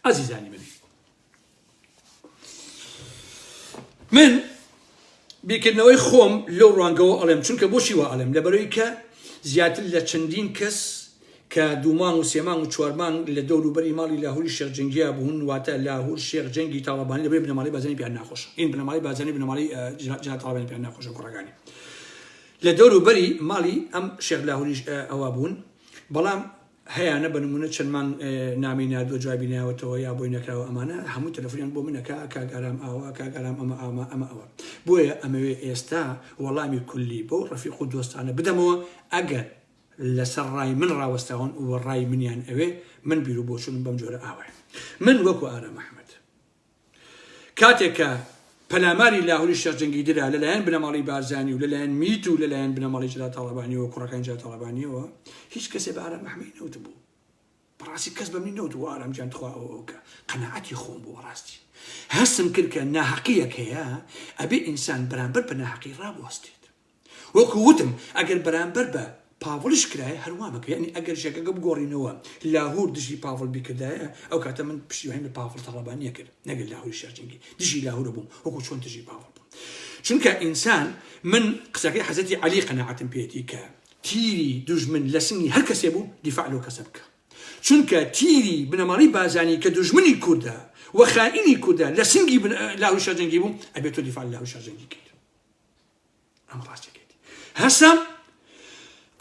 عەزیزانی من بیرکردنەوەی خۆم لەو ڕوانگەوە ئەڵێم چونکە بۆچی وا ئەڵێم لەبەرەوەی کە زیاتر لە چەندین کەس کە دوومان و سێمان و چوارمان لە دەوروبەری ماڵی لاهووری شێرجەنگیا بوون واتە لاهوور شێرجەنگی تاڵەبانی لەبەرەی بنەماڵی بازرگانی پیان ناخۆشە این بنەماڵی بازرگانی بنەماڵی جناب تاڵەبانی پیان ناخۆشە کوڕەکانی لە دەوروبەری ماڵی ئەم شێخ لاهووری ئەوە بوون بەڵام هەیەە بنمونە چەندمان نامی نردووە جوابی ناوەتەوە یا بۆی نەکراوە ئەمانە هەموو تەلەفۆنیان بۆ منەکە کاگارام ئاوە کاگارام ئەمە ئەوە بۆیە ئەمەوێ ئێستا وەڵامی کولی بۆ ڕەفیق و دۆستانە بدەمەوە ئەگەر لەسەر ڕای من ڕاوەستاون و ڕای منیان ئەوێ من بیر و بۆچوونم بەم جۆرە ئاوە من وەکو ئارام ئەحمەد کاتێکە پەلاماری لاهووری شێرجەنگی درا لەلایەن بنەماڵی بارزانی و لەلایەن میت و لەلایەن بنەماڵی جەناب تاڵەبانیەوە و کوڕەکانی جەناب تاڵەبانیەوە هیچ کەسێ بە ئارام ئەحمەدی نەوتبوو بەڕاستی کەس بە منی نەوتبوو ئارام جان تخواوە کە قەناعەتی خۆم بوو ڕاستی هەستم کرد کە ناحەقیەک هەیە ئەبێ ئینسان بەرامبەر بە ناحەقی ڕابوەستێت وەکو وتم ئەگەر بەرامبەر بە پاوڵش کرایە هەروامەکە یعنی ئەگەر ژێکەکە بگۆڕینەوە لاهوور دژی پاوڵ بیکردایە ئەو کاتە من پشتیوانی لە پاوڵ تاڵەبانیە کرد نەگەر لاهووری شێرجەنگی دژی لاهوورە بووم وەکو چۆن دژی پاوڵ بووم چونکە ئینسان من قسەکەی حەزەتی عەلی قەناعەتم پێێتی کە تیری دوژمن لە سنگی هەر کەسێ بوو دیفاع لەو کەسە بکە چونکە تیری بنەماڵی بازانی کە دوژمنی کوردە و خائینی کوردە لە سنگی لاهووری شێرجەنگی بووم ئەبێت تۆ دیفاع لە لاهووری شێرجەنگی کرد ئەمە ڕاستیەکەیەتی هەستا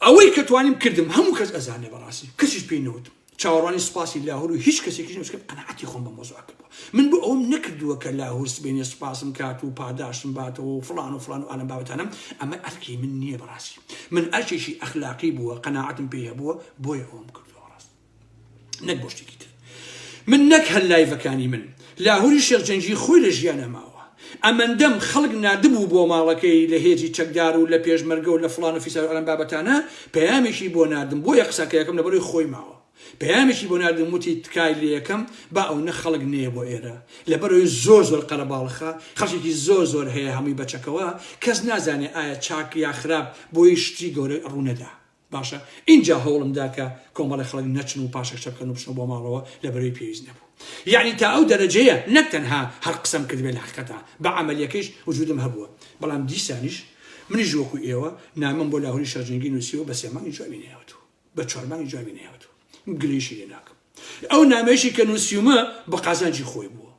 ئەوەی کە توانیم کردم هەموو کەس ئەزانێ بەڕاستی کەسیش پێی نەوتم چاوەڕوانی سوپاسی لاهوور و هیچ کەسێکیش نەوتکرد قەناعەتی خۆم بە مۆزوع کردووە من بۆ ئەوم نەکردووە کە لاهوور سبێنێ سوپاسم کات و پاداشم باتەوە و فڵان و ئالەم بابەتانم ئەمە ئەرکی من نییە بەڕاستی من ئەرکێکی ئەخلاقی بووە قەناعەتم پێ هەبووە بۆیە ئەوم کردووە ڕاست نەک بۆ شتێکی تر من نەک هەر لایڤەکانی من لاهووری شێرجەنگی خۆی لە ژیانە ماوە ئەمەندەم خەڵک نردبوو بۆ ماڵەکەی لە هێزی چەکدار و لە پێشمەرگە و لە فڵان و فیسار ئەلەم بابەتانە پەیامێکی بۆ ناردم بۆیە قسەکەیەکەم لەبەرەوەی خۆی ماوە پەیامێکی بۆ ناردم وتی تکای لە یەکەم با ئەو نە خەڵک نەیە بۆ ئێرە لەبەرەوەی زۆر قەرەباڵخە خەڵکێکی زۆر هەیە هەمووی بەچەکەوە کەس نازانێ ئایا چاک یا خراپ بۆی شتی گەورە ڕوونەدا باشە اینجا هەوڵمدا کە کۆمەڵی خەڵک نەچن و پاشە شتە بکەن و بچنەوە بۆ ماڵەوە لەبەرەوەی پێویست نەبوو یعنی تا ئەو دەرەجەیە نەک تەنها هەر قسەم کردبێت لە حەقیقەتە بە عەمەلیەکەیش وجودم هەبووە بەڵام دیسانیش منیش وەکو ئێوە نامەم بۆ لاهووری شێرجەنگی نووسیوە بە سێمانگی جوابی نەهاتوو بە چوارمانگی جوابی نەهاتوو گلەیشی لێ ناکەم ئەو نامەیەشی کە نووسیومە بە قازانجی خۆی بووە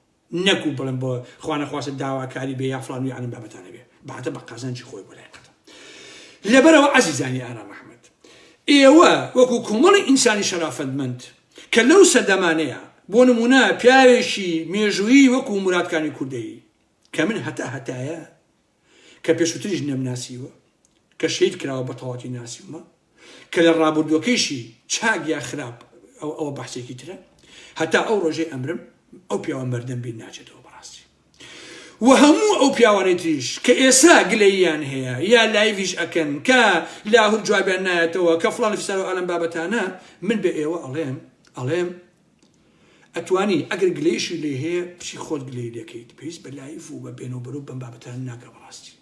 نەکو بڵم بۆ خوا نەخواستە داواکاری بێ یا فڵان و یانم بابەتانە بێ بەهاتە بە قازانجی خۆی بۆ لایەقەتە لەبەرەوە عەزیزانی ئارام ئەحمەد ئێوە وەکو کۆمەڵی ئینسانی شەرافەتمەند کە لەو سەردەمانەیە بۆ نمونە پیاوێکی مێژوویی وەکو مرادکانی کوردەیی کە من هەتایە کە پێشووتریش نەمناسیوە کە شەید کراوە بە تەواوەتی ناسیومە کە لە ڕابردووەکەیشی چاک یا خراپ ئەوە بەحسێکی ترە هەتا ئەو ڕۆژەی ئەمرم ئەو پیاوە مەردەم بیر ناچێتەوە بەڕاستی و هەموو ئەو پیاوانەی تریش کە ئێستا گلەییان هەیە یا لایڤیش ئەکەن کە لاهوور جوابیان نایەتەوە کە فڵان فیسار و ئەلەم بابەتانە من بە ئێوە ئەڵێم ئەتوانی ئەگەر گلەیشی لێ هەیە پشی خۆت گلەی لەکەیت پێویست بە لایڤ و بە بێنەوبەر و بەم بابەتان ناکە بەڕاستی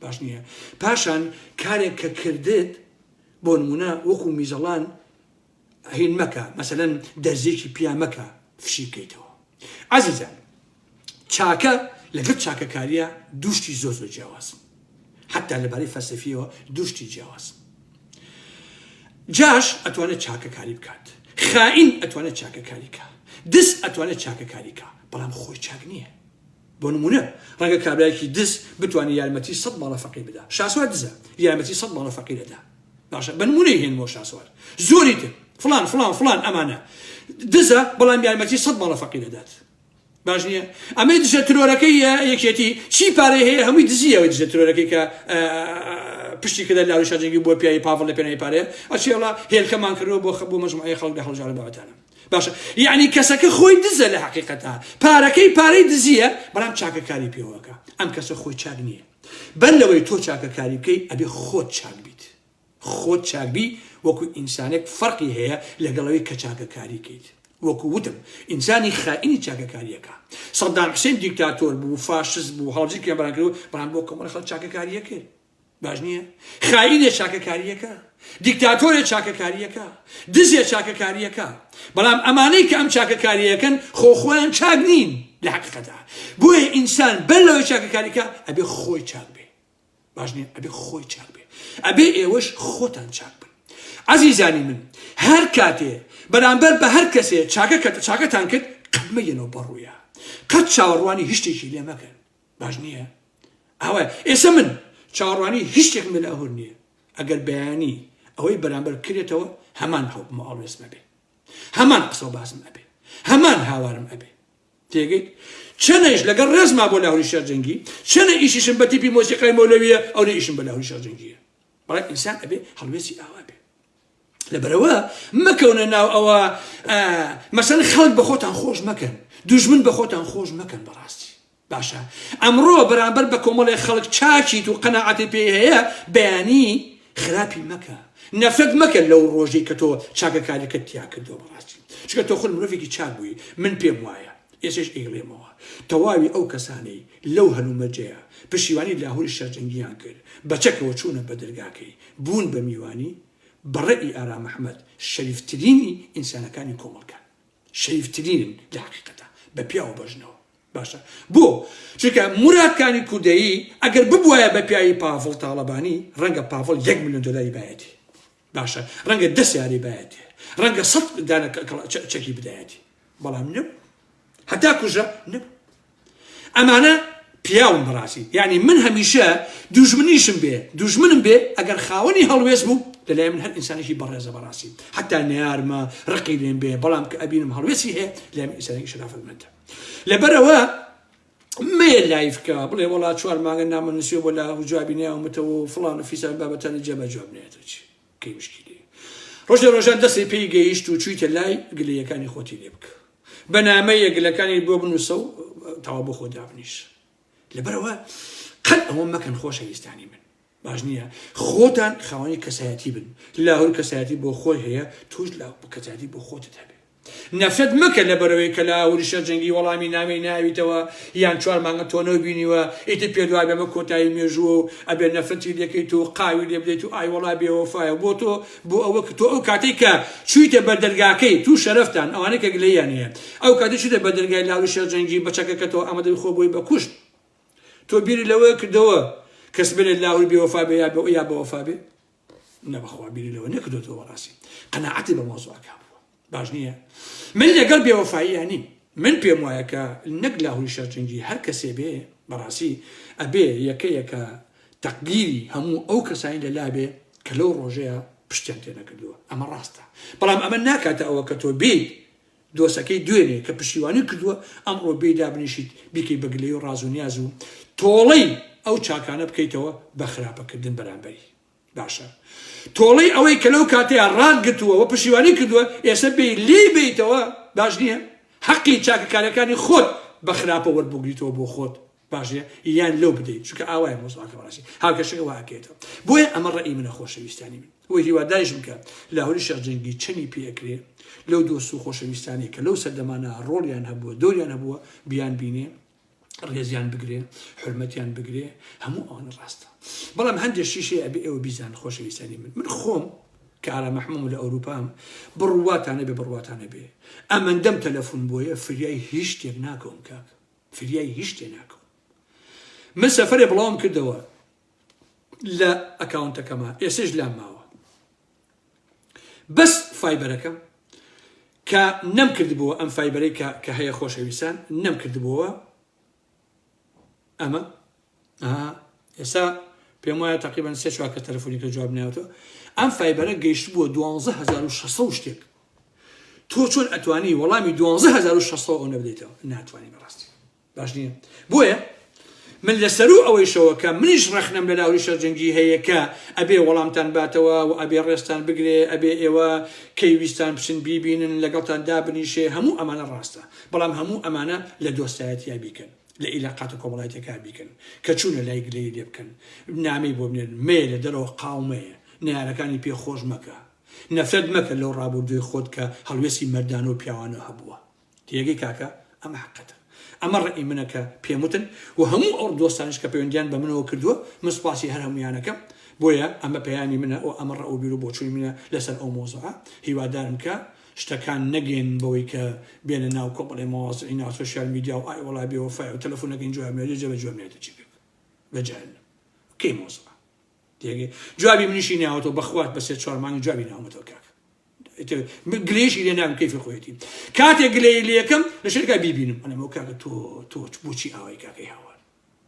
باش نییە پاشان کارێک کە کردێت بۆ نمونە وەکو میزەڵان هین مەکە مەسەلەن دەرزێکی پیا مەکە فشی بکەیتەوە عەزیزان چاکە لەگەڵ چاکەکاریە دووشتی زۆر جیاوازن حتا لەبارەی فەلسەفیەوە دووشتی جیاوازن جاش ئەتوانێت چاکەکاری بکات خائین ئەتوانێت چاکەکاری بکات دەست ئەتوانێت چاکەکاری بکات بەڵام خۆی چاک نییە بۆ نمونە ڕەنگە کابرایەکی دز بتوانانی یارمەتی 100 ماڵە فەقیر بدا شاسوار دزە یارمەتی 100 ماڵە فەقیر دەدا باشە بە نمونەی هێنمەوە شاسوار زۆری تر فلان فلان فلان ئەمانە دزە بەڵام یارمەتی 100 ماڵە فەقیر دەدات باش نییە ئەمەی دژە ترۆرەکەی یەکێتی چی پارەی هەیە هەمووی دزیەوەی دژە ترۆرەکەی کە پشتی کردە لاوی شارجەنگی بۆ پیاوی پاڤڵ لە پێناوی پارەیە ئەچێڵە هێلکەمان کردەوە بۆ مەجموعەی خەڵک لە هەڵبژارە بابەتانە باشە یعنی کەسەکە خۆی دزە لە حەقیقەتە پارەی دزیە بەڵام چاکەکاری پێوەکە ئەم کەسە خۆی چاک نییە بەر لەوەی تۆ چاکەکاری بکەی ئەبێ خۆت چاک بیت خۆت چاک بی وەکو ئینسانێک فەرقی هەیە لەگەڵەوەی کە چاکەکاری بکەیت وەکو وتم ئینسانی خائینی چاکەکاریەکە سەدام حوسێن دیکتاتۆر بوو فاشست بوو هەڵبژی کێبران کرد بەڵام بۆ کۆمەڵی خەڵک چاکەکاریە کرد باش نییە خائینێ چاکەکاریەکە دیکتاتۆرێ چاکەکاریەکە دزێ چاکەکاریەکە بەڵام ئەمانەی کە ئەم چاکەکاریەکەن خۆیان چاک نین لە حەقیقەتە بۆیە ئینسان بەر لەوەی چاکەکاریەکە ئەبێ خۆی چاک بێ باش نییە ئەبێ خۆی چاک بێ ئەبێ ئێوەش خۆتان چاک بن عەزیزانی من هەر کاتێ بەرامبەر بە هەر کەسێ چاکەتان کرد قەت مەگەنەوە بەڕوویە قەت چاوەڕوانی هیچ شتێکی لێ مەکەن باش نییە ئەوە ئێستا من چاوەڕوانی هیچ شتێکم لە ئەهور نییە ئەگەر بەیانی ئەوەی بەرامبەر کرێتەوە هەمان هەڵبمە ئاڵێسمە بێ هەمان قسە و باسم ئەبێ هەمان هاوارم ئەبێ تێگەیت چەنەش لەگەڵ ڕێزما بۆ لاهوری شارجەنگی چەنە ئیشیشم بە تیپی مۆسیقای مەولەویە ئەو لە ئیشم بە لاهوری شارجەنگیە بەڵام ئینسان ئەبێ هەڵوێستی ئاوا بێ لەبەرەوە مەکەونە ناو ئەوە مەسەڵەن خەڵک بە خۆتان خۆش مەکەن دوژمن بە خۆتان خۆش مەکەن بەڕاستی باشە ئەمڕۆ بەرامبەر بە کۆمەڵی خەڵک چاکیت و قەناعەتی پێ هەیە بەیانی خراپی مەکە نەفرەت مەکە لەو ڕۆژەی کە تۆ چاکەکاریەکەت تیا کردەوە بەڕاستی چونکە تۆ خۆت مرۆڤێکی چاک بووی من پێم وایە ئێسش ئیگڵێمەوە تەواوی ئەو کەسانەی لەو هەلومەرجەیە پشیوانی لاهوری شارجەنگیان کرد بەچەکەوە چوونە بە دەرگاکەی بوون بە میوانی بەڕێی ئارام ئەحمەد شەریفترینی ئینسانەکانی کۆمەڵکان شەریفترینن لە حەقیقەتە بە پیاوە بەژنەوە باشە بۆ چونکە مرادکانی کوردایی ئەگەر ببوایە بە پیاوی پاڤڵ تاڵەبانی ڕەنگە پاڤڵ 1 ملیۆن دۆلاری بایەتی باشە ڕەنگە 10 یاری بایەتی ڕەنگە 100 دانە چەکی بدایەتی بەڵام نەبوو هەتا کوژە نەبوو ئەمانە پیاون بەڕاستی یعنی من هەمیشە دوژمنیشم بێ دوژمنم بێ ئەگەر خاوەنی هەڵوێز بوو لەلای من هەر ئینسانێکی بەڕێزە بەڕاستی حتا نەیارمە ڕقی لێم بێ بەڵام کە ئەبینم هەڵوێزی هەیە لای من ئینسانێکی شرافەتمەندە لەبەرەوە مێ لایفکە بڵێ وڵات 4 مانگە نامەنووسیەوە بۆ لە جوابی نێومتەوە فڵان و فیسان بابەتانی جێبەجێ بنێتەوە چی کەی مشکلی ڕۆژێ ڕۆژان دەستی پێی گەیشت و چوویتە لای گلەیەکانی خۆتی لێ بکە بە نامەیە گلەکانی بۆ بنووسە و تەوا بۆ خۆ دابنیش لەبەرەوە قەت ئەوە مەکەن خۆشەویستانی من باش نییە خۆتان خاوەنی کەسایەتی بن لاهور کەسایەتی بۆ خۆی هەیە توش لا کەسایەتی بۆ خۆتت هەبێ نەفرەت مەکە لەبەرەوەی کە لاهوری شارجەنگی وەڵامی نامەی ناویتەوە یان 4 مانگە تۆ نەبینیوە ئیتر پێ دوای بەمە کۆتایی مێژووە و ئەبێ نەفرەتی لێکەیت و قاوی لێ بدەیت و ئای وەڵا بێوەفایە بۆ تۆ بۆ ئەوە کە تۆ ئەو کاتێک کە چوویتە بە دەرگاکەی تو شەرەفتان ئەوانە کە گلەیان هەیە ئەو کاتێک چوویتە بە دەرگای لاهوری شارجەنگی بەچەکەکە تۆ ئەمەدەی خۆ بۆی بە کوشت تۆ بیری لەوەیە کردەوە کەس بێت لاهوری بێوەفا بێ یا بەوەفا بێ نەبەخوا بیری لەوە نەکردوێتەوە بەڕاستی قەناعەتی بە مۆزوعەکە بووە باش نییە من لەگەڵ بێوەفاییانی من پێم وایە کە نەک لاهوری شارجەنگی هەر کەسێ بێ بەڕاستی ئەبێ یەکەیەکە تەقدیری هەموو ئەو کەسانی لەلا بێ کە لەو ڕۆژەیە پشتیان تێ نەکردووە ئەمە ڕاستە بەڵام ئەمە ناکاتە ئەوە کە تۆ بیت دۆسەکەی دوێنێ کە پشتیوانی کردووە ئەمڕۆ بێ دابنیشیت بیکەی بەگلەی و ڕاز و نیاز و تۆڵەی ئەو چاکانە بکەیتەوە بە خراپەکردن بەرامبەری باشە تۆڵەی ئەوەی کە لەو کاتەیە ڕانگرتووە و پشتیوانی کردووە ئێستا بێ لێ بیتەوە باش نییە حەقی چاکەکاریەکانی خۆت بە خراپە وەربگریتەوە بۆ خۆت باشە یان لەو بدەیت چونکە ئاوای مۆزوعەکە بەڕاستی هاوکەشەکە واکێتەوە بۆیە ئەمە ڕێی منە خۆشەویستانی من وەی هیواداریشم کە لاهوری شارجەنگی چەنی پێکرێ لەو دۆست و خۆشەویستانی کە لەو سەردەمانە ڕۆڵیان هەبووە دۆریان هەبووە بیان بینێ ڕێزیان بگرێ حرمەتیان بگرێ هەموو ئەوانە ڕاستە بەڵام هەندێک شیشەیە ئەبێ ئێوە بیزان خۆشەویستانی من خۆم کە ئارام محموم لە ئەوروپام بڕواتانە بێ بڕواتانە بێ ئەمەندەم تەلەفۆن بۆیە فریای هیچ شتێک ناکەم کاک فریای هیچ شتێ ناکەم من سەفەرێ بڵاوم کردەوە لە ئەکاونتەکەمە ئێسش لام ماوە بەس فایبەرەکەم کە نەم کردبووە ئەم فایبەرەی کە هەیە خۆشەویستان نەم کردبووە ئەمە ئێستا پێم وایە تقریبان 3 کە تەلەفۆنی کە جواب ناوتەوە ئەم فایبەرە گەیشت بووە 12600 شتێک تۆ چۆن ئەتوانی وەڵامی 12600 ئەو نەبدەیتەوە ناتوانانی بەڕاستی باش نییە بۆیە من لەسەر ئەوەی شەوەکە منیش ڕەخنەم لە لاوری شەرجەنگی هەیە کە ئەبێ وەڵامتان باتەوە و ئەبێ ڕێستان بگرێ ئەبێ ئێوە کەیویستان بچن بیبینن لەگەڵتان دابنیشێ هەموو ئەمانە ڕاستە بەڵام هەموو ئەمانە لە دۆستایەتیا بیکەن لە ئیلاقات و کۆمەڵایەتەکە بیکەن کە چوونە لای گلەی لێ بکەن نامەی بۆ بنێن مێ لە دەرەوە قاومەیە نارەکانی پێخۆش مەکە نەفرەت مەکە لەو ڕابردووی خۆت کە هەڵوێستی مەردان و پیاوانە هەبووە تێگەی کاکە ئەمە حەقەتە ئەمە ڕێی منەکە پێموتن و هەموو ئەو دۆستانش کە پەیوەندیان بە منەوە کردووە من سوپاسی هەر هەمویانەکەم بۆیە ئەمە پەیامی منە و ئەمە ڕە و بیر و بۆچووی منە لەسەر ئەو مۆزوعە هیوادارم کە شتەکان نەگەین بەوەی کە بێنە ناو کۆمەڵی مواڵعینە سوشیال میدیا و ئای وەڵا بێوەفای و تەلەفۆنەکەین جوابێت جەبە جوابێتە چی بێت بەجارن کەی مۆزوعە تێگەی جوابی منیشی ناوەتەوە بەخوات بە 3-4 مانگی جوابی ناوەتەوە کاکە گلێشی لێ نام کەیفی خۆیەتی کاتێک گلەی لێکم لە شەرکا بیبینم ئەنەمە کاکە تۆ بۆچی ئاوای کاکەی هاوار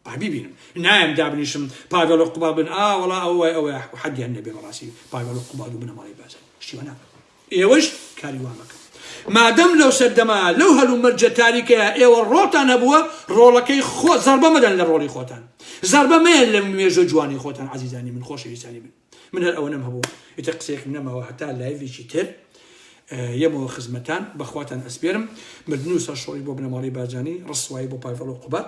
با بیبینم نایم دابنیشم پاگەڵ و قوبال بن وەڵا ئەوە حەدیان نەبێ بەڕاستی پاگەڵ و قوبال و بنە ماڵی بازار شتیوە ناکەم ئێوەش کاری وا مەکەن مادەم لەو سەردەما لەو هەلو مەرجە تاریکەیە ئێوە ڕۆتان هەبووە ڕۆڵەکەی خۆ زەربە مەدەن لە ڕۆڵی خۆتان زەربە مەیەن لە مێژە جوانی خۆتان عەزیزانی من خۆشەویستانی من هەر ئەوە نەم هەبوو ئیتر قسەیەکم نەماوە هەتا لایڤێکی تر یەمەوە خزمەتان بەخواتان ئەسپێرم مردن و سەرشۆڕی بۆ بنەماڵی بارزانی ڕسوایی بۆ پایڤەڵ و قوبات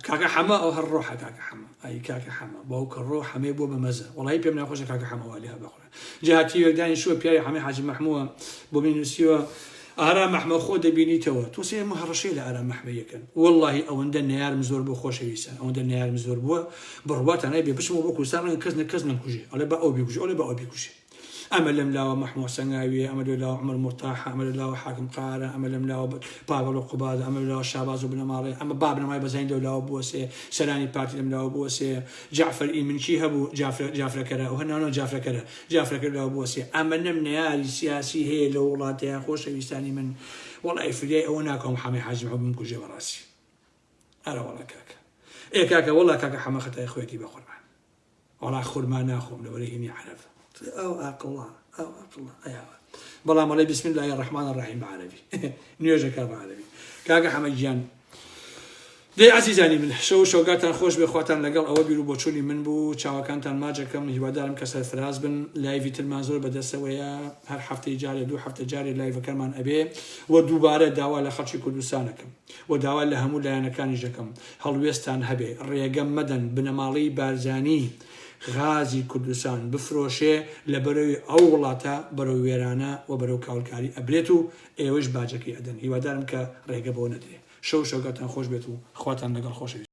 کاکە حەمە ئەو هەر ڕۆحە کاکە حەمە ئای کاکە حەمە بەو کە ڕۆ حەمێ بۆ بە مەزە وەڵی پێم ناخۆشە کاکە حەمەوە لێ هەبەخۆرە جاهاتی وەردانی شووە پیاوی حەمەی حاجی مەحمووە بۆ بینوسیوە ئارام مەحمە خۆ دەبینیتەوە تۆ سێ هەڕەشەی لە ئارام مەحمە یەکەن وەڵڵاهی ئەوەندە نەیارم زۆر بۆ خۆشەویستان ئەوەندە نەیارم زۆر بووە بڕواتان هەیە بێ بچمەوە بۆ کوردستان کەس نەکوژێ ئەڵێ بە ئەو بیکوژێ ئەڵێ بە ئەو بیکوژێ ئەمە لەم لاوە مەحموود سەنگاویە ئەمە لە لاوە عومەر مرتاحە ئەمە لە لاوە حاکم قارە ئەمە لەم لاوە پاگەڵ و قوباد ئەمە لە لاوە شاباز و بنەماڵێ ئەمە با بنەمای بەزین لەو لاوە بووە سێ سەرانی پارتی لەم لاوە بووە سێ جعفەر ئیمنچی هەبوو جعفرەکەرە و هەناوە جعفرەکەر لاوە بووە سێ ئەمە نەم نەیاری سیاسی هەیە لە وڵاتەیە خۆشەویستانی من وەڵای فریای ئەوە ناکەم حەمەی حاجی مەحموود بکوژێ بەڕاستی ئەرە وەڵا کاکە ئێ کاکە وەڵا کاکە حەمە خەتای خۆیەتی بە قوربان وەڵا خورما ناخۆم لەبەرەی هینی عەرەفە ئەو ئاقڵڵا بەڵام ئەڵێ بسم الله الرحمن الرحیم بەعەرەبی نوێژەکە بەعەرەبی کاکە حەمەد گیان دەی عەزیزانی من شەوگاتان خۆش بێ خواتان لەگەڵ ئەوە بیر و بۆچوونی من بوو چاوەکانتان ماجەکەم هیوادارم کە سەرفراز بن لایڤی ترمان زۆر بەدەستەوەیە هەر هەفتەی جارێ 2 هەفتە جارێ لایڤەکەمان ئەبێ و دووبارە داوا لە خەڵکی کوردستانەکەم و داوا لە هەموو لایەنەکانی ژەکەم هەڵوێستان هەبێ ڕێگەم مەدەن بنەماڵی بارزانی غازی کوردستان بفرۆشێ لە بەرەوەی ئەو وڵاتە بەرەو وێرانە و بەرەو کاولکاری ئەبرێت و ئێوەش باجەکەی ئەدەن هیوادارم کە ڕێگە بۆ نەدرێ شەوگاتان خۆش بێت و خواتان لەگەڵ خۆشەویست